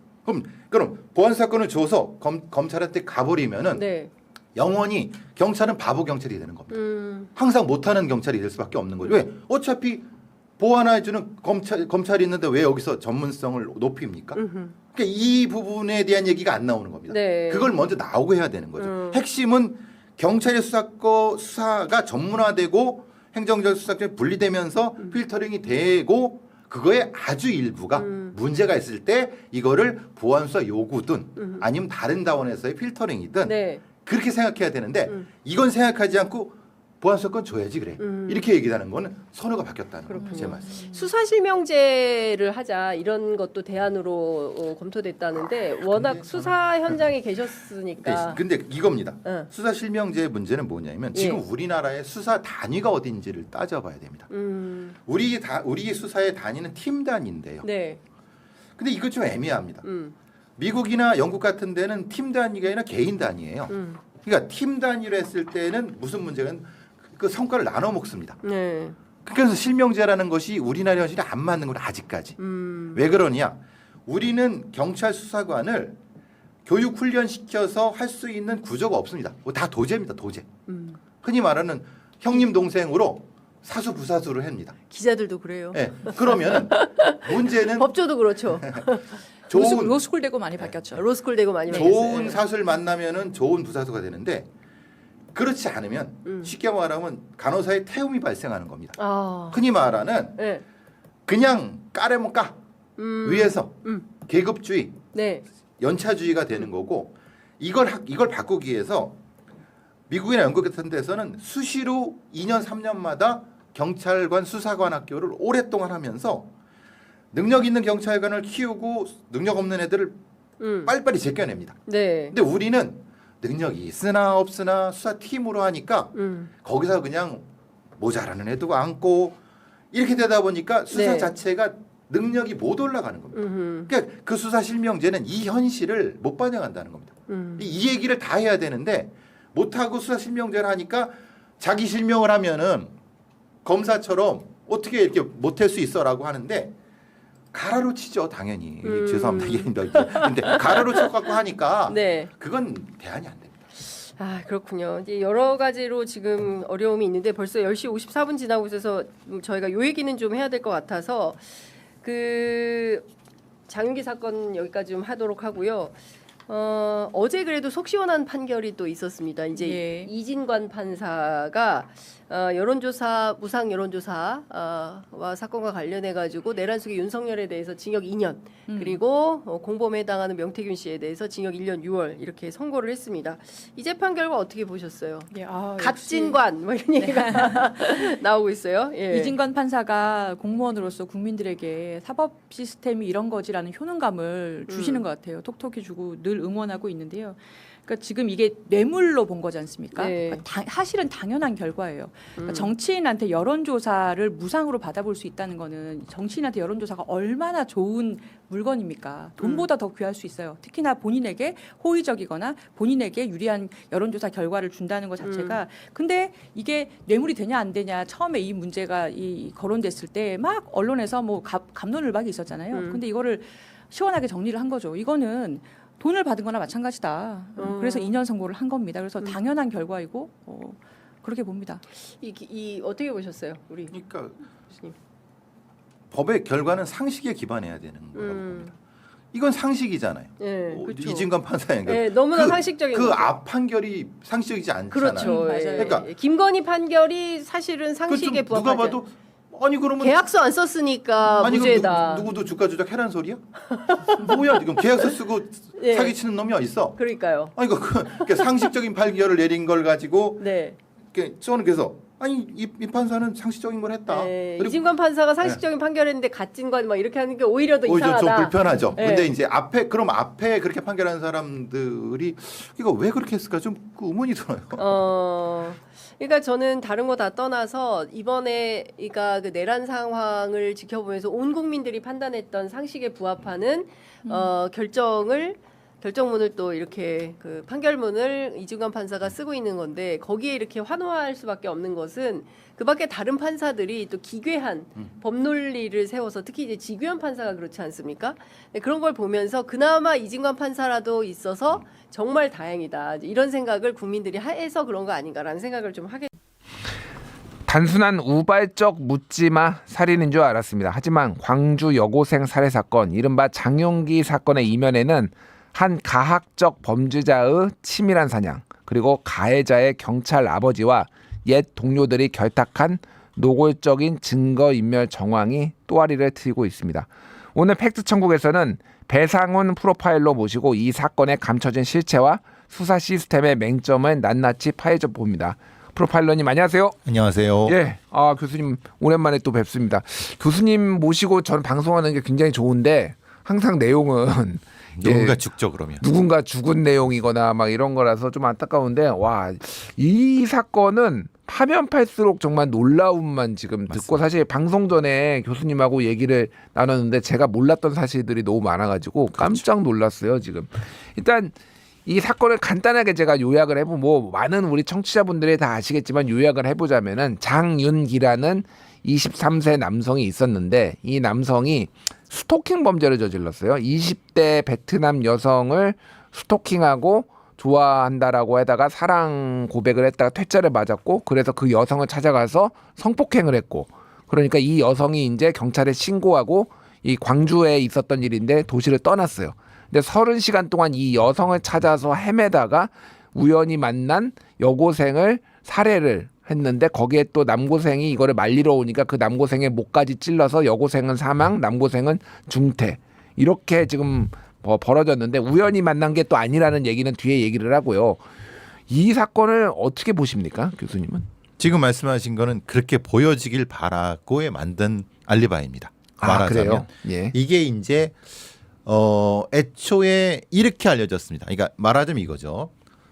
그럼 보안 사건을 줘서 검찰한테 가버리면은 네. 영원히 경찰은 바보 경찰이 되는 겁니다. 항상 못하는 경찰이 될 수밖에 없는 거죠. 왜? 어차피 보완해주는 검찰이 있는데 왜 여기서 전문성을 높입니까? 그러니까 이 부분에 대한 얘기가 안 나오는 겁니다. 네. 그걸 먼저 나오고 해야 되는 거죠. 핵심은 경찰의 수사가 전문화되고 행정적 수사권이 분리되면서 필터링이 되고 그거에 아주 일부가 문제가 있을 때 이거를 보안수사 요구든 아니면 다른 다원에서의 필터링이든 네. 그렇게 생각해야 되는데 이건 생각하지 않고 보안수사권 줘야지 그래. 이렇게 얘기하는 거는 선호가 바뀌었다는 거예요. 제 말씀. 수사실명제를 하자 이런 것도 대안으로 검토됐다는데 워낙 수사 현장에 계셨으니까. 근데 이겁니다. 수사 실명제의 문제는 뭐냐면 지금 우리나라의 수사 단위가 어딘지를 따져봐야 됩니다. 우리 수사의 단위는 팀 단위인데요. 네. 근데 이거 좀 애매합니다. 미국이나 영국 같은 데는 팀 단위가 아니라 개인 단위예요. 그러니까 팀 단위로 했을 때는 무슨 문제가 그 성과를 나눠 먹습니다. 네. 그래서 실명제라는 것이 우리나라 현실에 안 맞는 건 아직까지. 왜 그러냐? 우리는 경찰 수사관을 교육 훈련 시켜서 할 수 있는 구조가 없습니다. 다 도제입니다. 도제. 흔히 말하는 형님 동생으로 사수 부사수를 합니다. 기자들도 그래요. 네. 그러면 문제는 법조도 그렇죠. 좋은 로스쿨 되고 많이 바뀌었죠. 로스쿨 되고 많이 바뀌었어요. 좋은 사수를 만나면은 좋은 부사수가 되는데 그렇지 않으면 쉽게 말하면 간호사의 태움이 발생하는 겁니다. 흔히 말하는 네. 그냥 까려면 까 위에서 계급주의, 네. 연차주의가 되는 거고 이걸 바꾸기 위해서 미국이나 영국 같은 데서는 수시로 2년 3년마다 경찰관 수사관 학교를 오랫동안 하면서 능력 있는 경찰관을 키우고 능력 없는 애들을 빨리빨리 제껴냅니다. 네. 근데 우리는 능력이 있으나 없으나 수사팀으로 하니까 거기서 그냥 모자라는 애도 안고 이렇게 되다 보니까 수사 네. 자체가 능력이 못 올라가는 겁니다. 그러니까 그 수사 실명제는 이 현실을 못 반영한다는 겁니다. 이 얘기를 다 해야 되는데 못하고 수사 실명제를 하니까 자기 실명을 하면은 검사처럼 어떻게 이렇게 못할 수 있어라고 하는데 가라로 치죠 당연히. 죄송합니다. 근데 가라로 쳐갖고 하니까 네. 그건 대안이 안 됩니다. 아 그렇군요. 이제 여러 가지로 지금 어려움이 있는데 벌써 10시 54분 지나고 있어서 저희가 요 얘기는 좀 해야 될 것 같아서 그 장윤기 사건 여기까지 좀 하도록 하고요. 어제 그래도 속 시원한 판결이 또 있었습니다. 이제 예. 이진관 판사가 여론조사 무상 여론조사와 사건과 관련해 가지고 내란 속의 윤석열에 대해서 징역 2년 그리고 공범에 해당하는 명태균 씨에 대해서 징역 1년 6월 이렇게 선고를 했습니다. 이 재판 결과 어떻게 보셨어요? 예, 갓진관 뭐 이런 얘기가 나오고 있어요. 예. 이진관 판사가 공무원으로서 국민들에게 사법 시스템이 이런 거지라는 효능감을 주시는 것 같아요. 톡톡히 주고 늘 응원하고 있는데요. 그러니까 지금 이게 뇌물로 본 거지 않습니까? 네. 그러니까 사실은 당연한 결과예요. 그러니까 정치인한테 여론조사를 무상으로 받아볼 수 있다는 거는 정치인한테 여론조사가 얼마나 좋은 물건입니까? 돈보다 더 귀할 수 있어요. 특히나 본인에게 호의적이거나 본인에게 유리한 여론조사 결과를 준다는 것 자체가. 근데 이게 뇌물이 되냐 안 되냐 처음에 이 문제가 거론됐을 때 막 언론에서 뭐 갑론을박이 있었잖아요. 근데 이거를 시원하게 정리를 한 거죠. 이거는 돈을 받은 거나 마찬가지다. 그래서 2년 선고를 한 겁니다. 그래서 당연한 결과이고 그렇게 봅니다. 이 어떻게 보셨어요, 우리? 그러니까 교수님? 법의 결과는 상식에 기반해야 되는 거라고 봅니다. 이건 상식이잖아요. 네, 그렇죠. 이진관 판사의 네, 너무나 상식적인 그 거죠. 앞 판결이 상식이지 않잖아요. 그렇죠. 맞아요. 그러니까 김건희 판결이 사실은 상식에 누가 부합하지. 봐도 아니 그러면 계약서 안 썼으니까 아니 무죄다. 누구도 주가 조작 해란 소리야? 뭐야 지금 계약서 쓰고 예. 사기치는 놈이 어딨어? 그러니까요. 아니 그 상식적인 판결을 내린 걸 가지고 네. 저는 그래서 아니 이 판사는 상식적인 걸 했다. 네. 그리고 이진관 판사가 상식적인 판결했는데 갓진관 막 이렇게 하는 게 오히려 더 오히려 이상하다. 좀 불편하죠. 네. 근데 이제 앞에 그렇게 판결한 사람들이 이거 왜 그렇게 했을까 좀 의문이 들어요. 그러니까 저는 다른 거 다 떠나서 이번에 그러니까 그 내란 상황을 지켜보면서 온 국민들이 판단했던 상식에 부합하는 결정문을 또 이렇게 그 판결문을 이진관 판사가 쓰고 있는 건데 거기에 이렇게 환호할 수밖에 없는 것은 그밖에 다른 판사들이 또 기괴한 법논리를 세워서 특히 이제 지규현 판사가 그렇지 않습니까? 네, 그런 걸 보면서 그나마 이진관 판사라도 있어서 정말 다행이다 이런 생각을 국민들이 해서 그런 거 아닌가라는 생각을 좀 하게. 단순한 우발적 묻지마 살인인 줄 알았습니다. 하지만 광주 여고생 살해 사건, 이른바 장용기 사건의 이면에는 한 가학적 범죄자의 치밀한 사냥, 그리고 가해자의 경찰 아버지와 옛 동료들이 결탁한 노골적인 증거인멸 정황이 또아리를 트이고 있습니다. 오늘 팩트 천국에서는 배상훈 프로파일러 모시고 이 사건의 감춰진 실체와 수사 시스템의 맹점을 낱낱이 파헤쳐 봅니다. 프로파일러님 안녕하세요. 안녕하세요. 예, 교수님 오랜만에 또 뵙습니다. 교수님 모시고 저는 방송하는 게 굉장히 좋은데 항상 내용은 누군가 죽죠 그러면. 누군가 죽은 내용이거나 막 이런 거라서 좀 안타까운데 와, 이 사건은 파면 팔수록 정말 놀라움만 지금 듣고 맞습니다. 사실 방송 전에 교수님하고 얘기를 나눴는데 제가 몰랐던 사실들이 너무 많아가지고 깜짝 놀랐어요 지금. 일단 이 사건을 간단하게 제가 요약을 해보면 뭐 많은 우리 청취자분들이 다 아시겠지만 요약을 해보자면은 장윤기라는 23세 남성이 있었는데 이 남성이 스토킹 범죄를 저질렀어요. 20대 베트남 여성을 스토킹하고 좋아한다라고 하다가 사랑 고백을 했다가 퇴짜를 맞았고 그래서 그 여성을 찾아가서 성폭행을 했고 그러니까 이 여성이 이제 경찰에 신고하고 이 광주에 있었던 일인데 도시를 떠났어요. 근데 30시간 동안 이 여성을 찾아서 헤매다가 우연히 만난 여고생을 살해를 했는데 거기에 또 남고생이 이거를 말리러 오니까 그 남고생의 목까지 찔러서 여고생은 사망, 남고생은 중퇴 이렇게 지금 벌어졌는데 우연히 만난 게 또 아니라는 얘기는 뒤에 얘기를 하고요. 이 사건을 어떻게 보십니까, 교수님은? 지금 말씀하신 거는 그렇게 보여지길 바라고에 만든 알리바이입니다. 말하자면 그래요? 예. 이게 이제 애초에 이렇게 알려졌습니다. 그러니까 말하자면 이거죠.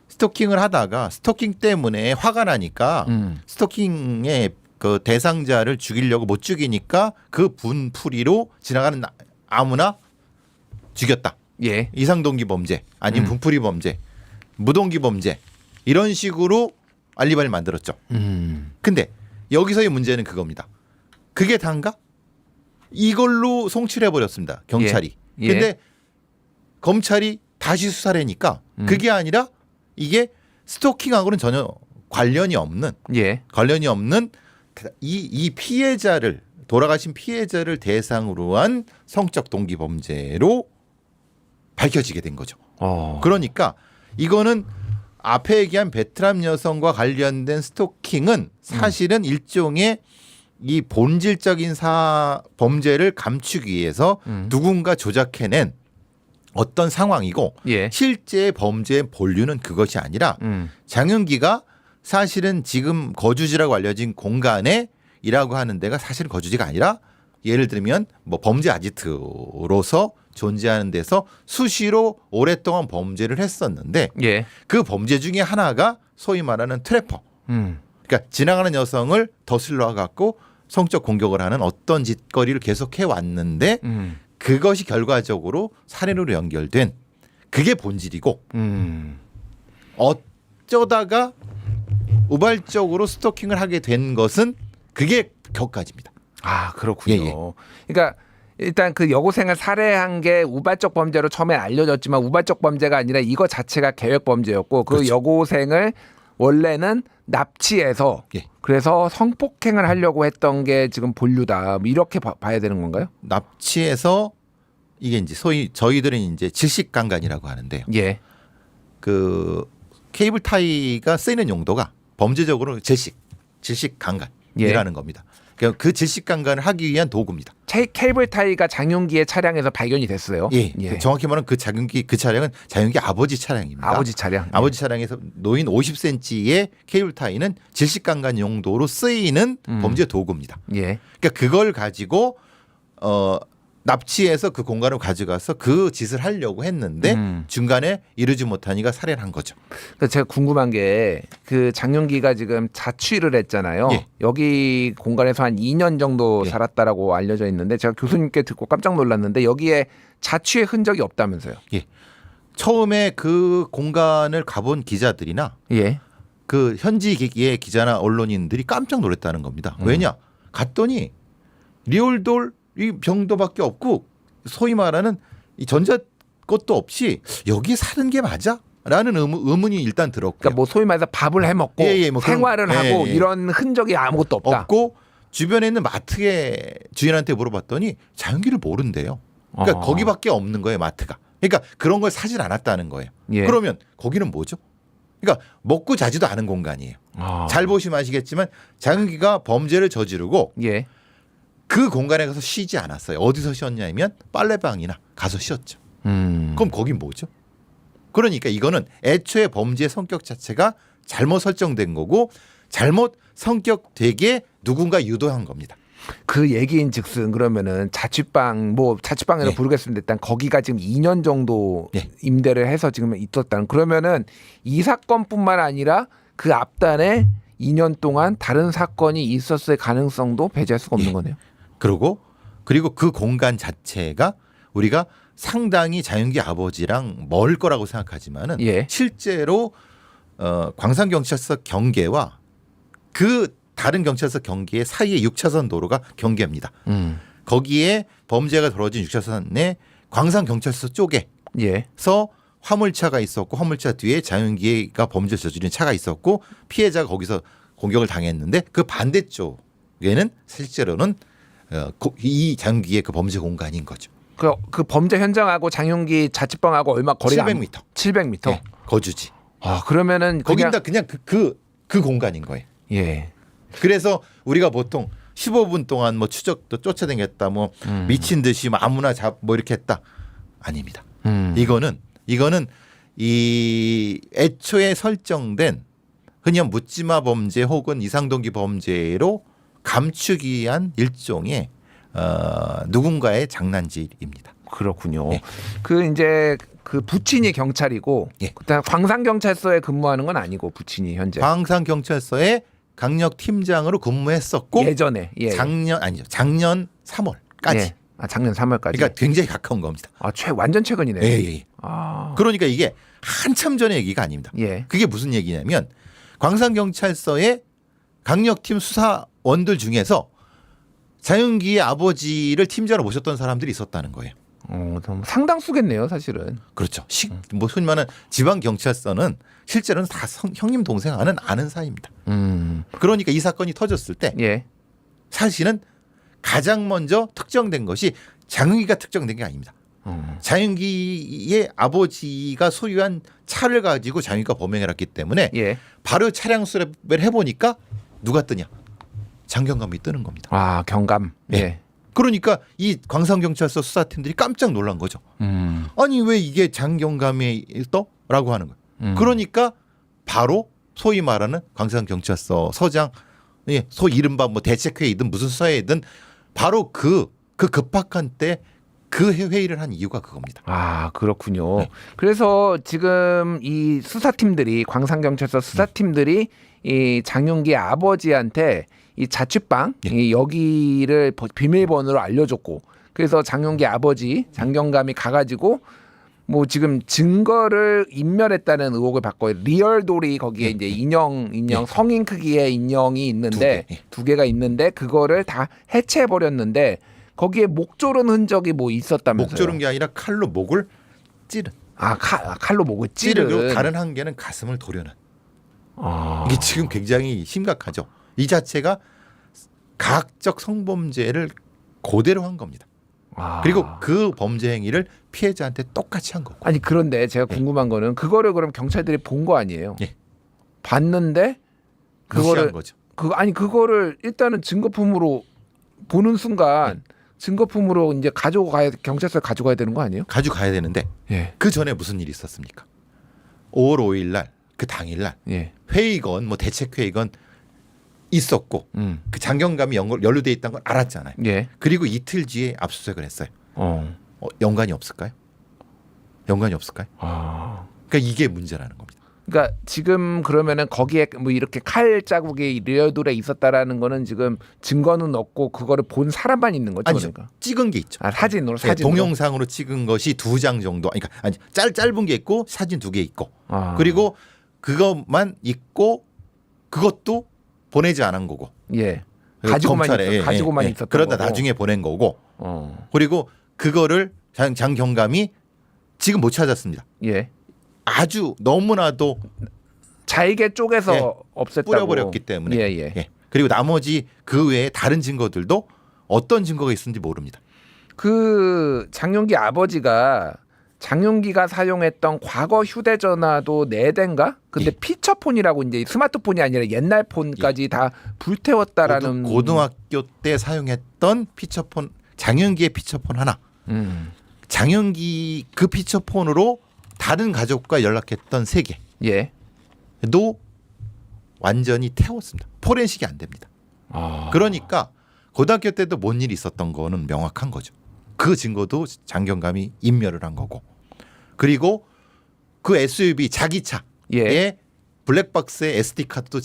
스토킹을 하다가 스토킹 때문에 화가 나니까 스토킹의 그 대상자를 죽이려고 못 죽이니까 그 분풀이로 지나가는 아무나 죽였다. 예. 이상동기 범죄 아니면 분풀이 범죄, 무동기 범죄 이런 식으로 알리바이를 만들었죠. 근데 여기서의 문제는 그겁니다. 그게 단가? 이걸로 송치를 해버렸습니다. 경찰이. 예. 근데 검찰이 다시 수사를 하니까 그게 아니라 이게 스토킹하고는 전혀 관련이 없는 이 피해자를 돌아가신 피해자를 대상으로 한 성적 동기 범죄로 밝혀지게 된 거죠. 그러니까 이거는 앞에 얘기한 베트남 여성과 관련된 스토킹은 사실은 일종의 이 본질적인 범죄를 감추기 위해서 누군가 조작해낸 어떤 상황이고 예. 실제 범죄의 본류는 그것이 아니라 장윤기가 사실은 지금 거주지라고 알려진 공간에 일하고 하는 데가 사실은 거주지가 아니라 예를 들면 뭐 범죄 아지트로서 존재하는 데서 수시로 오랫동안 범죄를 했었는데 예. 그 범죄 중에 하나가 소위 말하는 트래퍼. 그러니까 지나가는 여성을 더슬러 갖고 성적 공격을 하는 어떤 짓거리를 계속 해왔는데 그것이 결과적으로 살인으로 연결된 그게 본질이고 어쩌다가 우발적으로 스토킹을 하게 된 것은 그게 격가지입니다. 그렇군요. 예. 그러니까 일단 그 여고생을 살해한 게 우발적 범죄로 처음에 알려졌지만 우발적 범죄가 아니라 이거 자체가 계획 범죄였고 그 그렇죠. 여고생을 원래는 납치해서 그래서 성폭행을 하려고 했던 게 지금 본류다. 이렇게 봐야 되는 건가요? 납치해서 이게 이제 소위 저희들은 이제 질식강간이라고 하는데요. 예. 그 케이블 타이가 쓰이는 용도가 범죄적으로 질식강간이라는 겁니다. 그러니까 그 질식강간을 하기 위한 도구입니다. 케이블 타이가 장윤기의 차량에서 발견이 됐어요. 예. 정확히 말하면 그 차량은 장윤기 아버지 차량입니다. 아버지 차량. 아버지 차량에서 놓인 50cm의 케이블 타이는 질식강간 용도로 쓰이는 범죄 도구입니다. 예. 그러니까 그걸 가지고 납치해서 그 공간을 가져가서 그 짓을 하려고 했는데 중간에 이루지 못하니까 살해를 한 거죠. 그러니까 제가 궁금한 게 그 장윤기가 지금 자취를 했잖아요. 예. 여기 공간에서 한 2년 정도 예. 살았다라고 알려져 있는데 제가 교수님께 듣고 깜짝 놀랐는데 여기에 자취의 흔적이 없다면서요. 예. 처음에 그 공간을 가본 기자들이나 예. 그 현지의 기자나 언론인들이 깜짝 놀랐다는 겁니다. 왜냐? 갔더니 리얼돌 이 병도밖에 없고 소위 말하는 이 전자 것도 없이 여기 사는 게 맞아? 라는 의문이 일단 들었고요. 그러니까 뭐 소위 말해서 밥을 해 먹고 뭐 생활을 그런, 하고 이런 흔적이 아무것도 없다. 없고 주변에 있는 마트의 주인한테 물어봤더니 장윤기를 모른대요. 그러니까 거기밖에 없는 거예요, 마트가. 그러니까 그런 걸 사질 않았다는 거예요. 예. 그러면 거기는 뭐죠? 그러니까 먹고 자지도 않은 공간이에요. 아. 잘 보시면 아시겠지만 장윤기가 범죄를 저지르고 예. 그 공간에 가서 쉬지 않았어요. 어디서 쉬었냐면 빨래방이나 가서 쉬었죠. 그럼 거긴 뭐죠? 그러니까 이거는 애초에 범죄의 성격 자체가 잘못 설정된 거고 잘못 성격되게 누군가 유도한 겁니다. 그 얘기인즉슨 그러면은 자취방 뭐 자취방이라고 예. 부르겠습니다. 일단 거기가 지금 2년 정도 예. 임대를 해서 지금 있었다는 그러면은 이 사건뿐만 아니라 그 앞단에 2년 동안 다른 사건이 있었을 가능성도 배제할 수가 없는 예. 거네요. 그리고 그 공간 자체가 우리가 상당히 장윤기 아버지랑 멀 거라고 생각하지만은 예. 실제로 광산경찰서 경계와 그 다른 경찰서 경계 사이에 6차선 도로가 경계입니다. 거기에 범죄가 벌어진 6차선에 광산경찰서 쪽에서 예. 화물차가 있었고 화물차 뒤에 장윤기가 범죄를 저지른 차가 있었고 피해자가 거기서 공격을 당했는데 그 반대쪽에는 실제로는 이 장윤기의 그 범죄 공간인 거죠. 그 범죄 현장하고 장윤기 자취방하고 얼마 거리가 700m. 700m. 네, 거주지. 아 그러면은 거긴 다 그냥 그 공간인 거예요. 예. 그래서 우리가 보통 15분 동안 뭐 추적도 쫓아다녔다, 뭐 미친 듯이 뭐 아무나 뭐 이렇게 했다. 아닙니다. 이거는 이 애초에 설정된 그냥 묻지마 범죄 혹은 이상동기 범죄로 감추기 위한 일종의 누군가의 장난질입니다. 그렇군요. 네. 그 이제 그 부친이 경찰이고 예. 그다음 광산경찰서에 근무하는 건 아니고 부친이 현재 광산경찰서에 강력 팀장으로 근무했었고 예전에 예. 작년 3월까지. 예. 아, 작년 3월까지. 그러니까 굉장히 가까운 겁니다. 아, 완전 최근이네요. 예. 아. 그러니까 이게 한참 전의 얘기가 아닙니다. 예. 그게 무슨 얘기냐면 광산경찰서의 강력팀 수사원들 중에서 장윤기의 아버지를 팀장으로 모셨던 사람들이 있었다는 거예요. 좀 상당수겠네요, 사실은. 그렇죠. 뭐 소위 말하는 지방경찰서는 실제로는 다 형님 동생 아는 사이입니다. 그러니까 이 사건이 터졌을 때 예. 사실은 가장 먼저 특정된 것이 장윤기가 특정된 게 아닙니다. 장윤기의 아버지가 소유한 차를 가지고 장윤기가 범행을 했기 때문에 예. 바로 차량 수reb을 해보니까 누가 뜨냐? 장경감이 뜨는 겁니다. 아, 경감. 예. 예. 그러니까 이 광산경찰서 수사팀들이 깜짝 놀란 거죠. 아니 왜 이게 장경감이 떠? 라고 하는 거예요. 그러니까 바로 소위 말하는 광산경찰서 서장, 소 이른바 뭐 대책회의든 무슨 수사회의든 바로 그 급박한 때 그 회의를 한 이유가 그겁니다. 아, 그렇군요. 네. 그래서 지금 이 수사팀들이 광산경찰서 수사팀들이 이 장윤기 아버지한테 이 자취방 예. 이 여기를 비밀번호로 알려줬고 그래서 장윤기 아버지 장경감이 가가지고 뭐 지금 증거를 인멸했다는 의혹을 받고 리얼돌이 거기에 이제 인형 성인 크기의 인형이 있는데 두 개가 있는데 그거를 다 해체해 버렸는데 거기에 목 조른 흔적이 뭐 있었다면서요? 목 조른 게 아니라 칼로 목을 찌른. 칼로 목을 찌른. 그리고 다른 한 개는 가슴을 도려는. 아. 이게 지금 굉장히 심각하죠. 이 자체가 가학적 성범죄를 그대로 한 겁니다. 아. 그리고 그 범죄 행위를 피해자한테 똑같이 한 거고. 아니 그런데 제가 궁금한 거는 그거를 그럼 경찰들이 본 거 아니에요? 예. 봤는데 무시한 거죠. 그거를 일단은 증거품으로 보는 순간 증거품으로 이제 경찰서에 가져가야 되는 거 아니에요? 가져가야 되는데 예. 그 전에 무슨 일이 있었습니까? 5월 5일 날 그 당일 날 예. 회의건 뭐 대책회의건 있었고 그 장경감이 연루돼 있다는 걸 알았잖아요. 예. 그리고 이틀 뒤에 압수수색을 했어요. 연관이 없을까요? 연관이 없을까요? 그러니까 이게 문제라는 겁니다. 그러니까 지금 그러면은 거기에 뭐 이렇게 칼 자국이 리얼돌에 있었다라는 거는 지금 증거는 없고 그거를 본 사람만 있는 거죠. 아니죠. 그러니까. 찍은 게 있죠. 사진으로. 동영상으로 찍은 것이 2장 정도. 그러니까 짧은 게 있고 사진 2개 있고. 아. 그리고 그것만 있고 그것도 보내지 않은 거고. 예. 가지고만 있었던 그러다 거고. 나중에 보낸 거고. 그리고 그거를 장경감이 지금 못 찾았습니다. 예. 아주 너무나도 잘게 쪼개서 없앴다고 뿌려버렸기 때문에. 예. 그리고 나머지 그 외에 다른 증거들도 어떤 증거가 있는지 모릅니다. 그 장윤기 아버지가 장윤기가 사용했던 과거 휴대전화도 4대인가? 근데 피처폰이라고 이제 스마트폰이 아니라 옛날 폰까지 다 불태웠다라는. 고등학교 때 사용했던 피처폰, 장윤기의 피처폰 하나. 장윤기 그 피처폰으로 다른 가족과 연락했던 3개. 예. 도 완전히 태웠습니다. 포렌식이 안 됩니다. 그러니까 고등학교 때도 뭔 일이 있었던 거는 명확한 거죠. 그 증거도 장경감이 인멸을 한 거고. 그리고 그 SUV 자기 차에 예. 블랙박스의 SD카드도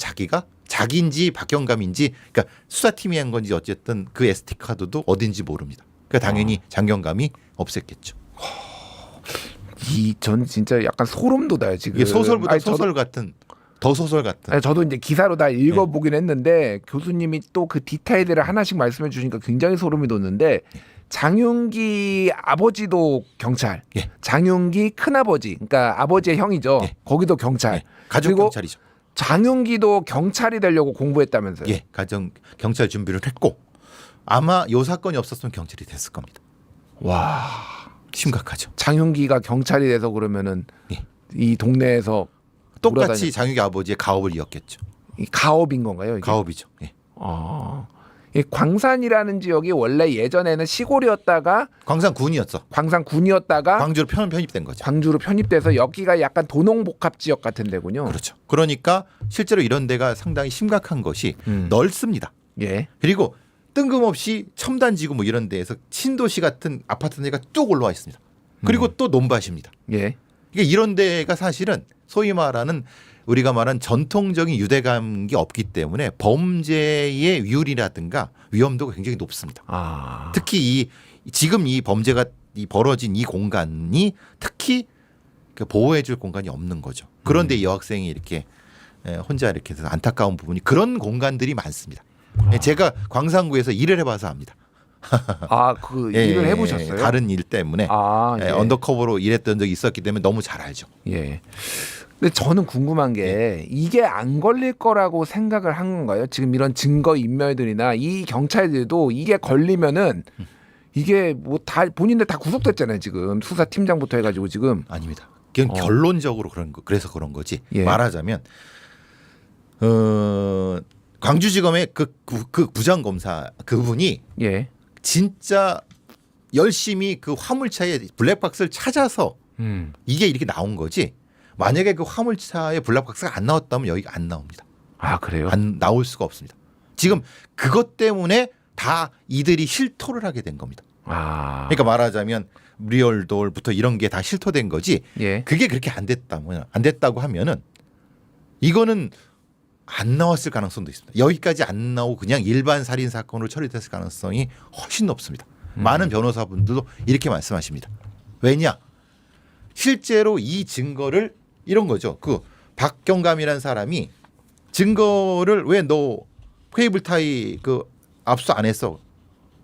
자기인지 박경감인지, 그러니까 수사팀이 한 건지 어쨌든 그 SD카드도 어딘지 모릅니다. 그러니까 당연히 장경감이 없앴겠죠. 전 진짜 약간 소름 돋아요 지금. 이게 소설보다 아니, 소설 같은, 더 소설 같은. 아니, 저도 이제 기사로 다 읽어보긴 했는데 교수님이 또 그 디테일들을 하나씩 말씀해 주시니까 굉장히 소름이 돋는데, 장윤기 아버지도 경찰, 예. 장윤기 큰아버지, 그러니까 아버지의 형이죠. 예. 거기도 경찰. 예. 가족 그리고 경찰이죠. 장윤기도 경찰이 되려고 공부했다면서요. 예, 가정 경찰 준비를 했고 아마 요 사건이 없었으면 경찰이 됐을 겁니다. 와, 심각하죠. 장윤기가 경찰이 돼서 그러면은 예. 이 동네에서 똑같이 장윤기 아버지의 가업을 이었겠죠. 이 가업인 건가요? 이게? 가업이죠. 예. 이 광산이라는 지역이 원래 예전에는 시골이었다가 광산군이었어. 광산군이었다가 광주로 편입된 거죠. 광주로 편입돼서 여기가 약간 도농복합 지역 같은 데군요. 그렇죠. 그러니까 실제로 이런 데가 상당히 심각한 것이 넓습니다. 예. 그리고 뜬금없이 첨단지구 뭐 이런 데에서 신도시 같은 아파트가 뚝 올라와 있습니다. 그리고 또 논밭입니다. 예. 이게 이런 데가 사실은 소위 말하는 우리가 말한 전통적인 유대감이 없기 때문에 범죄의 위율이라든가 위험도가 굉장히 높습니다. 특히 지금 이 범죄가 벌어진 이 공간이 특히 보호해줄 공간이 없는 거죠. 그런데 이 여학생이 이렇게 혼자 이렇게 해서 안타까운 부분이 그런 공간들이 많습니다. 제가 광산구에서 일을 해봐서 압니다. 그 일을 해보셨어요? 다른 일 때문에 예. 언더커버로 일했던 적이 있었기 때문에 너무 잘 알죠. 예. 근데 저는 궁금한 게 이게 안 걸릴 거라고 생각을 한 건가요? 지금 이런 증거 인멸들이나 이 경찰들도 이게 걸리면은 이게 뭐 다 본인들 다 구속됐잖아요. 지금 수사팀장부터 해가지고 지금. 아닙니다. 그냥 결론적으로 그래서 그런 거지. 예. 말하자면 광주지검의 그 부장검사 그분이 예. 진짜 열심히 그 화물차에 블랙박스를 찾아서 이게 이렇게 나온 거지. 만약에 그 화물차에 블랙박스가 안 나왔다면 여기가 안 나옵니다. 그래요? 안 나올 수가 없습니다. 지금 그것 때문에 다 이들이 실토를 하게 된 겁니다. 그러니까 말하자면 리얼돌부터 이런 게 다 실토된 거지. 예. 그게 그렇게 안 됐다고 하면은 이거는 안 나왔을 가능성도 있습니다. 여기까지 안 나오고 그냥 일반 살인 사건으로 처리됐을 가능성이 훨씬 높습니다. 많은 변호사분들도 이렇게 말씀하십니다. 왜냐? 실제로 이 증거를 이런 거죠. 그 박경감이라는 사람이 증거를 왜 너 케이블타이 그 압수 안 했어?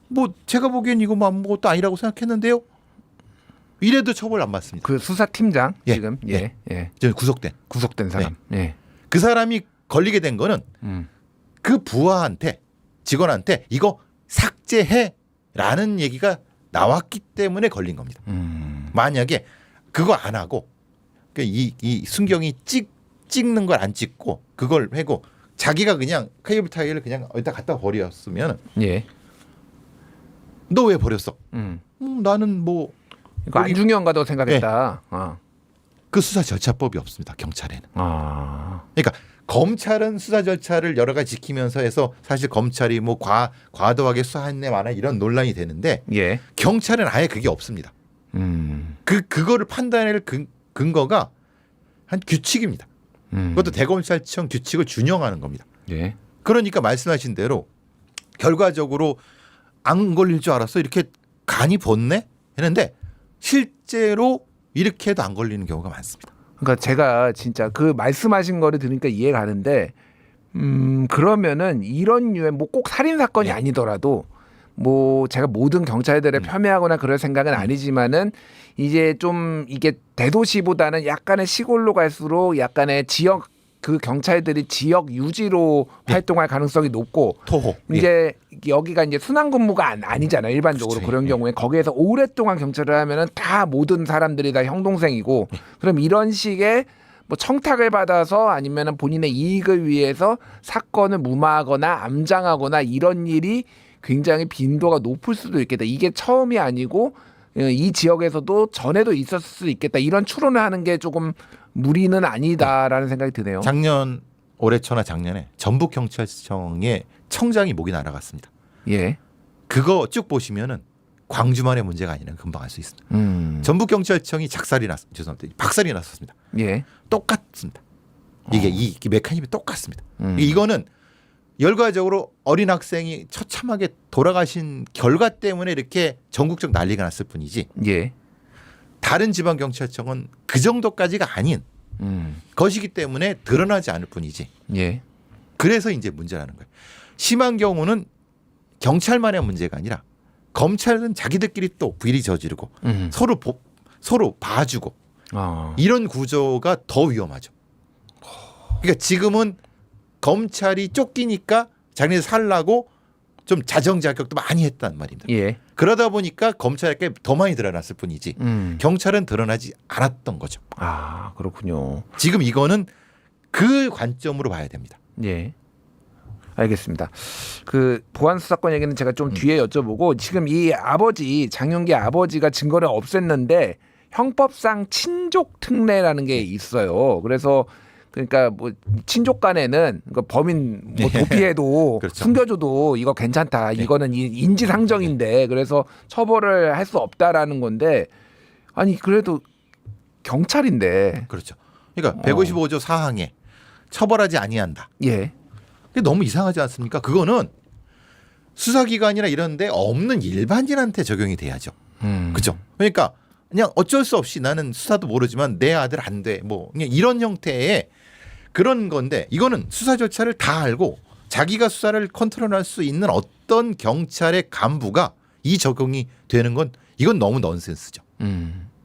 뭐 제가 보기엔 이거 뭐 아무것도 아니라고 생각했는데요. 이래도 처벌 안 받습니다. 그 수사팀장 예. 지금 예. 저 구속된 사람. 예. 그 사람이 걸리게 된 거는 그 부하한테 직원한테 이거 삭제해라는 얘기가 나왔기 때문에 걸린 겁니다. 만약에 그거 안 하고 이 순경이 찍는 걸 안 찍고 그걸 하고 자기가 그냥 케이블 타이를 그냥 어디다 갖다 버렸으면 예. 너 왜 버렸어? 나는 뭐 이거 안 중요한가도 생각했다. 그 수사 절차법이 없습니다. 경찰에는. 아. 그러니까 검찰은 수사 절차를 여러 가지 지키면서 해서 사실 검찰이 뭐 과도하게 수사했네 마나 이런 논란이 되는데 예. 경찰은 아예 그게 없습니다. 그거를 판단할 근거가 한 규칙입니다. 그것도 대검찰청 규칙을 준용하는 겁니다. 예. 그러니까 말씀하신 대로 결과적으로 안 걸릴 줄 알았어 이렇게 간이 벗네 했는데 실제로 이렇게 해도 안 걸리는 경우가 많습니다. 그러니까 제가 진짜 그 말씀하신 거를 들으니까 이해가 가는데 그러면은 이런 류의 뭐 꼭 살인 사건이 아니더라도 뭐 제가 모든 경찰들을 폄훼하거나 그럴 생각은 아니지만은 이제 좀 이게 대도시보다는 약간의 시골로 갈수록 약간의 지역 그 경찰들이 지역 유지로 활동할 가능성이 높고 토호. 이제 여기가 이제 순환 근무가 아니잖아요. 일반적으로 그렇죠. 그런 경우에 거기에서 오랫동안 경찰을 하면은 다 모든 사람들이 다 형동생이고 그럼 이런 식의 뭐 청탁을 받아서 아니면은 본인의 이익을 위해서 사건을 무마하거나 암장하거나 이런 일이 굉장히 빈도가 높을 수도 있겠다. 이게 처음이 아니고 이 지역에서도 전에도 있었을 수 있겠다. 이런 추론을 하는 게 조금 무리는 아니다라는 생각이 드네요. 작년 올해 초나 작년에 전북 경찰청의 청장이 목이 날아갔습니다. 예. 그거 쭉 보시면은 광주만의 문제가 아니라 금방 알 수 있습니다. 전북 경찰청이 죄송합니다. 박살이 났었습니다. 예. 똑같습니다. 이게 이 메커니즘이 똑같습니다. 이거는 결과적으로 어린 학생이 처참하게 돌아가신 결과 때문에 이렇게 전국적 난리가 났을 뿐이지 예. 다른 지방 경찰청은 그 정도까지가 아닌 것이기 때문에 드러나지 않을 뿐이지. 예. 그래서 이제 문제라는 거예요. 심한 경우는 경찰만의 문제가 아니라 검찰은 자기들끼리 또 비리 저지르고 서로 봐주고 이런 구조가 더 위험하죠. 그러니까 지금은 검찰이 쫓기니까 자기네 살라고 좀 자정자격도 많이 했단 말입니다. 예. 그러다 보니까 검찰에게 더 많이 드러났을 뿐이지 경찰은 드러나지 않았던 거죠. 아, 그렇군요. 지금 이거는 그 관점으로 봐야 됩니다. 예. 알겠습니다. 그 보안 수사권 얘기는 제가 좀 뒤에 여쭤보고 지금 이 아버지 장윤기 아버지가 증거를 없앴는데 형법상 친족 특례라는 게 있어요. 그래서 그러니까 뭐 친족 간에는 그러니까 범인 뭐 도피해도 그렇죠. 숨겨줘도 이거 괜찮다. 이거는 인지상정인데 그래서 처벌을 할 수 없다라는 건데 아니 그래도 경찰인데 그렇죠. 그러니까 155조 4항에 처벌하지 아니한다. 예. 그게 너무 이상하지 않습니까? 그거는 수사기관이나 이런데 없는 일반인한테 적용이 돼야죠. 그렇죠. 그러니까 그냥 어쩔 수 없이 나는 수사도 모르지만 내 아들 안 돼. 뭐 그냥 이런 형태의 그런 건데 이거는 수사 절차를 다 알고 자기가 수사를 컨트롤할 수 있는 어떤 경찰의 간부가 이 적용이 되는 건 이건 너무 넌센스죠.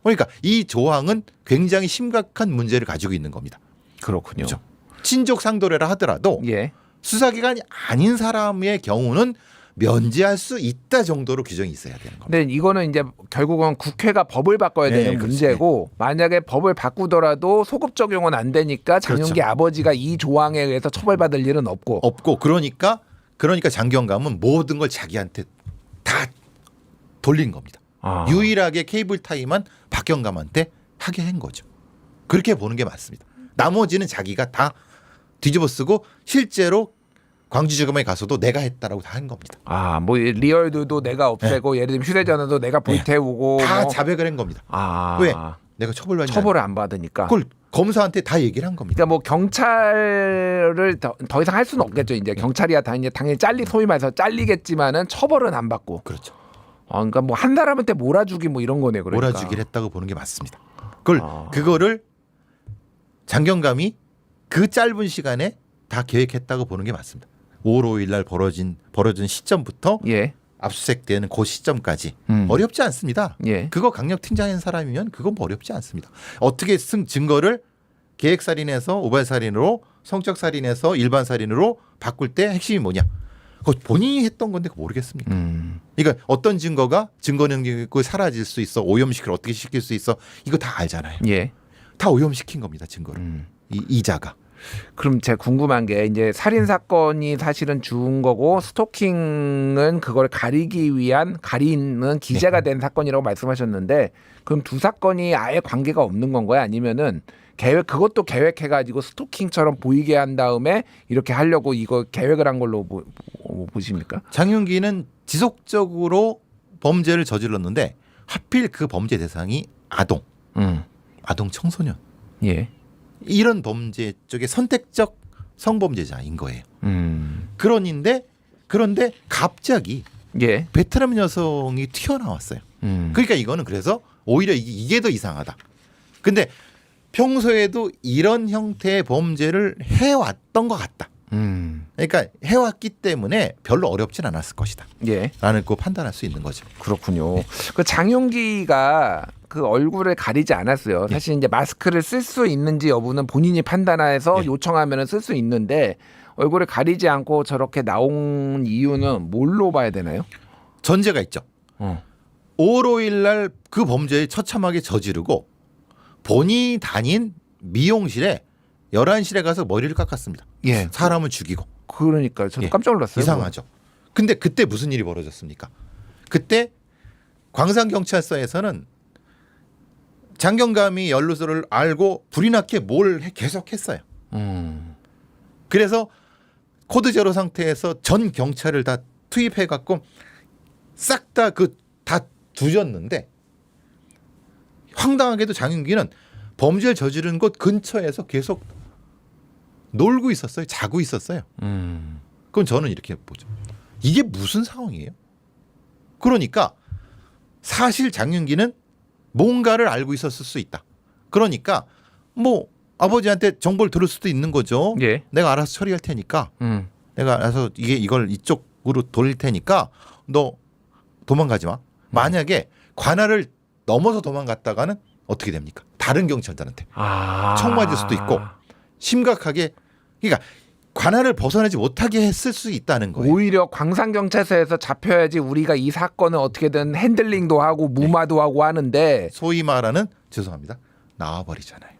그러니까 이 조항은 굉장히 심각한 문제를 가지고 있는 겁니다. 그렇군요. 그렇죠. 친족 상도례라 하더라도 예. 수사기관이 아닌 사람의 경우는 면제할 수 있다 정도로 규정이 있어야 되는 겁니다. 근데 이거는 이제 결국은 국회가 법을 바꿔야 네, 되는 그렇지. 문제고 만약에 법을 바꾸더라도 소급 적용은 안 되니까 장윤기 그렇죠. 아버지가 이 조항에 의해서 처벌받을 일은 없고 그러니까 장경감은 모든 걸 자기한테 다 돌린 겁니다. 아. 유일하게 케이블 타이만 박경감한테 하게 한 거죠. 그렇게 보는 게 맞습니다. 나머지는 자기가 다 뒤집어 쓰고 실제로 광주지검에 가서도 내가 했다라고 다 한 겁니다. 아, 뭐 리얼들도 내가 없애고 예를 들면 휴대전화도 내가 불태우고 다 뭐. 자백을 한 겁니다. 아. 왜? 내가 처벌받지 처벌을 안 받으니까. 그걸 검사한테 다 얘기를 한 겁니다. 그러니까 뭐 경찰을 더 이상 할 수는 없겠죠. 이제 경찰이야 당연히 소위 말해서 잘리겠지만은 처벌은 안 받고. 그렇죠. 그러니까 뭐 한 사람한테 몰아주기 뭐 이런 거네. 그러니까. 몰아주기를 했다고 보는 게 맞습니다. 그거를 장경감이 그 짧은 시간에 다 계획했다고 보는 게 맞습니다. 5월 5일 날 벌어진 시점부터 예. 압수수색되는 그 시점까지 어렵지 않습니다. 예. 그거 강력 팀장인 사람이면 그건 뭐 어렵지 않습니다. 어떻게 증거를 계획살인에서 오발살인으로 성적살인에서 일반살인으로 바꿀 때 핵심이 뭐냐. 그거 본인이 했던 건데 그거 모르겠습니까? 그러니까 어떤 증거가 증거 능력이 사라질 수 있어. 오염시킬 어떻게 시킬 수 있어. 이거 다 알잖아요. 예. 다 오염시킨 겁니다. 증거를. 이자가. 그럼 제가 궁금한 게 이제 살인 사건이 사실은 죽은 거고 스토킹은 그걸 가리기 위한 가리는 기재가 된 사건이라고 말씀하셨는데 그럼 두 사건이 아예 관계가 없는 건가요? 아니면은 그것도 계획해가지고 스토킹처럼 보이게 한 다음에 이렇게 하려고 이거 계획을 한 걸로 보십니까? 장윤기는 지속적으로 범죄를 저질렀는데 하필 그 범죄 대상이 아동 청소년. 예. 이런 범죄 쪽에 선택적 성범죄자인 거예요. 그런데 갑자기 예. 베트남 여성이 튀어나왔어요. 그러니까 이거는 그래서 오히려 이게 더 이상하다. 근데 평소에도 이런 형태의 범죄를 해왔던 것 같다. 그러니까 해왔기 때문에 별로 어렵진 않았을 것이다. 예. 라는 거 판단할 수 있는 거죠. 그렇군요. 그 장윤기가 그 얼굴을 가리지 않았어요. 사실 이제 마스크를 쓸 수 있는지 여부는 본인이 판단해서 요청하면 쓸 수 있는데 얼굴을 가리지 않고 저렇게 나온 이유는 뭘로 봐야 되나요? 전제가 있죠. 5월 5일 날 그 범죄에 처참하게 저지르고 본인이 다닌 미용실에 11시에 가서 머리를 깎았습니다. 예. 사람을 죽이고. 그러니까 저도 깜짝 놀랐어요. 이상하죠. 근데 그때 무슨 일이 벌어졌습니까? 그때 광산경찰서에서는 장경감이 연루소를 알고 불이 나게 계속 했어요. 그래서 코드 제로 상태에서 전 경찰을 다 투입해 갖고 싹 다 다 두졌는데 황당하게도 장윤기는 범죄를 저지른 곳 근처에서 계속 놀고 있었어요. 자고 있었어요. 그건 저는 이렇게 보죠. 이게 무슨 상황이에요? 그러니까 사실 장윤기는 뭔가를 알고 있었을 수 있다. 그러니까 뭐 아버지한테 정보를 들을 수도 있는 거죠. 예. 내가 알아서 처리할 테니까. 내가 알아서 이걸 이쪽으로 돌릴 테니까 너 도망가지 마. 만약에 관할을 넘어서 도망갔다가는 어떻게 됩니까? 다른 경찰들한테 총 맞을 수도 있고 심각하게 그러니까 관할을 벗어나지 못하게 했을 수 있다는 거예요. 오히려 광산경찰서에서 잡혀야지 우리가 이 사건을 어떻게든 핸들링도 하고 무마도 하고 하는데 소위 말하는 죄송합니다. 나와버리잖아요.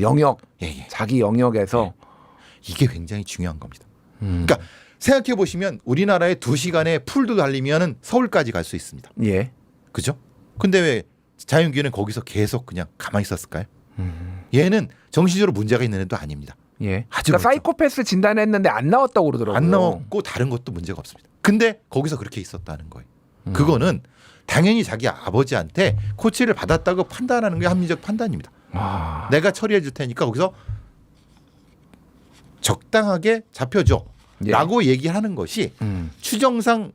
영역 예. 자기 영역에서 이게 굉장히 중요한 겁니다. 그러니까 생각해 보시면 우리나라에 2시간에 풀도 달리면은 서울까지 갈 수 있습니다. 예. 그죠? 근데 왜 자윤기는 거기서 계속 그냥 가만히 있었을까요? 얘는 정신적으로 문제가 있는 애도 아닙니다. 예. 아주 그러니까 그렇죠. 사이코패스 진단했는데 안 나왔다고 그러더라고요. 안 나왔고 다른 것도 문제가 없습니다. 근데 거기서 그렇게 있었다는 거예요. 그거는 당연히 자기 아버지한테 코치를 받았다고 판단하는 게 합리적 판단입니다. 내가 처리해 줄 테니까 거기서 적당하게 잡혀줘 라고 얘기하는 것이 추정상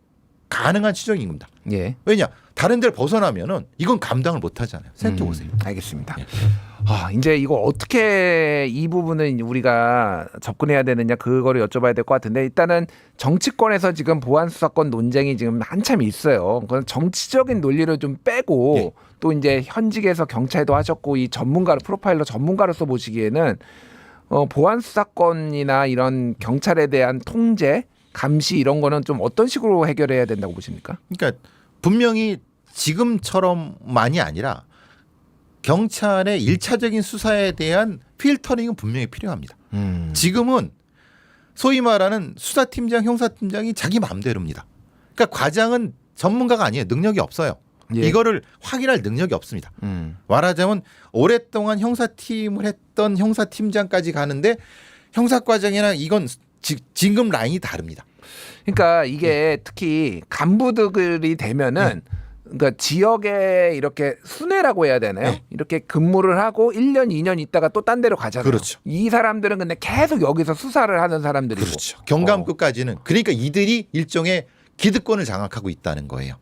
가능한 추정인 겁니다. 예. 왜냐 다른 데를 벗어나면은 이건 감당을 못 하잖아요. 생각해 보세요. 알겠습니다. 이제 이거 어떻게 이 부분은 우리가 접근해야 되느냐 그거를 여쭤봐야 될 것 같은데 일단은 정치권에서 지금 보안 수사권 논쟁이 지금 한참 있어요. 그건 정치적인 논리를 좀 빼고 또 이제 현직에서 경찰도 하셨고 이 전문가로 프로파일러 전문가로서 보시기에는 보안 수사권이나 이런 경찰에 대한 통제, 감시 이런 거는 좀 어떤 식으로 해결해야 된다고 보십니까? 그러니까 분명히 지금처럼만이 아니라 경찰의 1차적인 수사에 대한 필터링은 분명히 필요합니다. 지금은 소위 말하는 수사팀장, 형사팀장이 자기 마음대로입니다. 그러니까 과장은 전문가가 아니에요. 능력이 없어요. 이거를 확인할 능력이 없습니다. 말하자면 오랫동안 형사팀을 했던 형사팀장까지 가는데 형사과장이나 이건 진급 라인이 다릅니다. 그러니까 이게 특히 간부들이 되면은 그러니까 지역에 이렇게 순회라고 해야 되나요? 이렇게 근무를 하고 1년, 2년 있다가 또 딴 데로 가잖아요. 그렇죠. 이 사람들은 근데 계속 여기서 수사를 하는 사람들이고. 그렇죠. 경감급까지는 그러니까 이들이 일종의 기득권을 장악하고 있다는 거예요.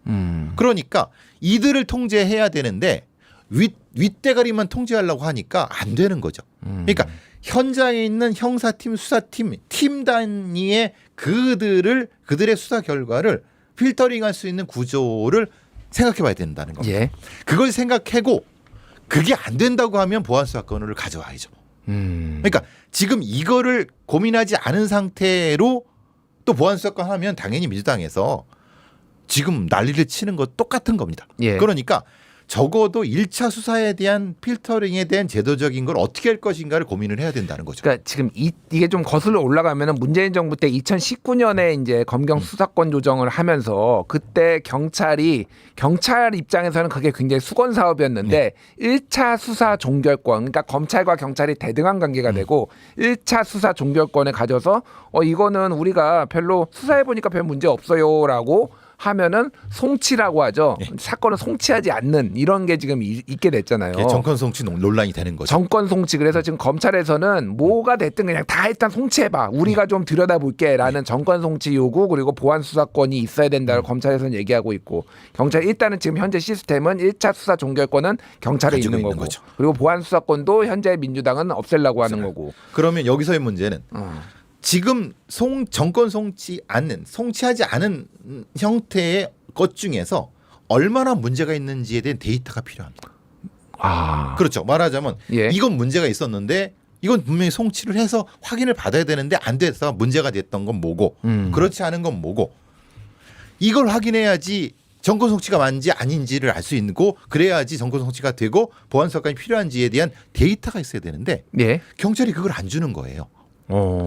그러니까 이들을 통제해야 되는데 윗대가리만 통제하려고 하니까 안 되는 거죠. 그러니까 현장에 있는 형사팀, 수사팀, 팀 단위의 그들의 수사 결과를 필터링할 수 있는 구조를 생각해봐야 된다는 겁니다. 예. 그걸 생각하고 그게 안 된다고 하면 보안수사권을 가져와야죠. 그러니까 지금 이거를 고민하지 않은 상태로 또 보안수사권 하면 당연히 민주당에서 지금 난리를 치는 것 똑같은 겁니다. 예. 그러니까 적어도 1차 수사에 대한 필터링에 대한 제도적인 걸 어떻게 할 것인가를 고민을 해야 된다는 거죠. 그러니까 지금 이게 좀 거슬러 올라가면은 문재인 정부 때 2019년에 이제 검경 수사권 조정을 하면서 그때 경찰 입장에서는 그게 굉장히 수건 사업이었는데 1차 수사 종결권 그러니까 검찰과 경찰이 대등한 관계가 되고 1차 수사 종결권을 가져서 이거는 우리가 별로 수사해 보니까 별 문제 없어요라고 하면은 송치라고 하죠. 사건을 송치하지 않는 이런 게 지금 있게 됐잖아요. 정권 송치 논란이 되는 거죠. 정권 송치. 그래서 지금 검찰에서는 뭐가 됐든 그냥 다 일단 송치해봐. 우리가 좀 들여다볼게라는 정권 송치 요구 그리고 보안 수사권이 있어야 된다고 검찰에서는 얘기하고 있고 경찰 일단은 지금 현재 시스템은 1차 수사 종결권은 경찰에 있는 거고 거죠. 그리고 보안 수사권도 현재 민주당은 없애려고 하는 거고. 그러면 여기서의 문제는 지금 정권 송치하지 않은 형태의 것 중에서 얼마나 문제가 있는지에 대한 데이터가 필요합니다. 그렇죠. 말하자면 예. 이건 문제가 있었는데 이건 분명히 송치를 해서 확인을 받아야 되는데 안 돼서 문제가 됐던 건 뭐고 그렇지 않은 건 뭐고 이걸 확인해야지 정권 송치가 맞는지 아닌지를 알 수 있고 그래야지 정권 송치가 되고 보안 수사권이 필요한지에 대한 데이터가 있어야 되는데 예. 경찰이 그걸 안 주는 거예요.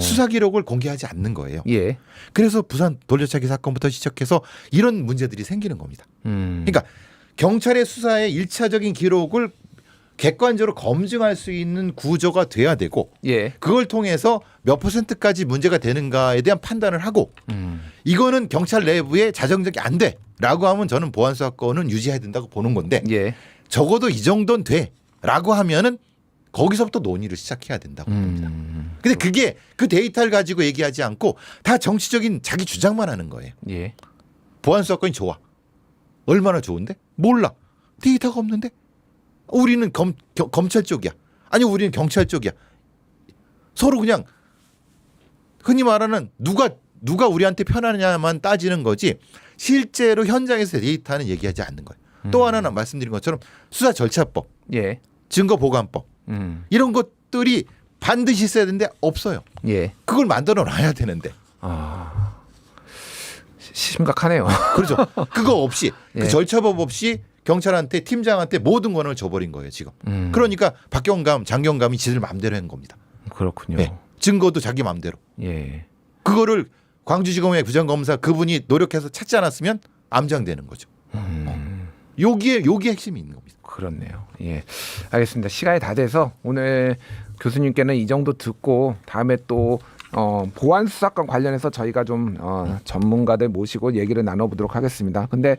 수사 기록을 공개하지 않는 거예요. 예. 그래서 부산 돌려차기 사건부터 시작해서 이런 문제들이 생기는 겁니다. 그러니까 경찰의 수사의 1차적인 기록을 객관적으로 검증할 수 있는 구조가 돼야 되고 예. 그걸 통해서 몇 %까지 문제가 되는가에 대한 판단을 하고 이거는 경찰 내부에 자정적이 안 돼라고 하면 저는 보안 수사권은 유지해야 된다고 보는 건데 예. 적어도 이 정도는 돼라고 하면은 거기서부터 논의를 시작해야 된다고 봅니다. 근데 그게 그 데이터를 가지고 얘기하지 않고 다 정치적인 자기 주장만 하는 거예요. 예. 보안 수사권이 좋아. 얼마나 좋은데? 몰라. 데이터가 없는데? 우리는 검찰 쪽이야. 아니 우리는 경찰 쪽이야. 서로 그냥 흔히 말하는 누가 우리한테 편하냐만 따지는 거지 실제로 현장에서 데이터는 얘기하지 않는 거예요. 또 하나는 말씀드린 것처럼 수사 절차법, 예. 증거 보관법 이런 것들이 반드시 있어야 되는데 없어요. 예. 그걸 만들어 놔야 되는데. 심각하네요. 그렇죠. 그거 없이 예. 그 절차법 없이 경찰한테 팀장한테 모든 권한을 줘버린 거예요 지금. 그러니까 박경감, 장경감이 지들 마음대로 한 겁니다. 그렇군요. 네. 증거도 자기 마음대로. 예. 그거를 광주지검의 부장검사 그분이 노력해서 찾지 않았으면 암장되는 거죠. 여기에 핵심이 있는 겁니다. 그렇네요. 예. 알겠습니다. 시간이 다 돼서 오늘 교수님께는 이 정도 듣고 다음에 또 보안 수사권 관련해서 저희가 좀 전문가들 모시고 얘기를 나눠보도록 하겠습니다. 근데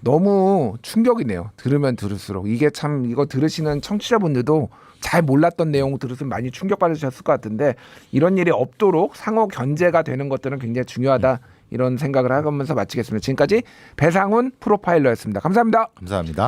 너무 충격이네요. 들으면 들을수록 이게 참 이거 들으시는 청취자분들도 잘 몰랐던 내용 들으시면 많이 충격받으셨을 것 같은데 이런 일이 없도록 상호 견제가 되는 것들은 굉장히 중요하다 이런 생각을 하면서 마치겠습니다. 지금까지 배상훈 프로파일러였습니다. 감사합니다. 감사합니다.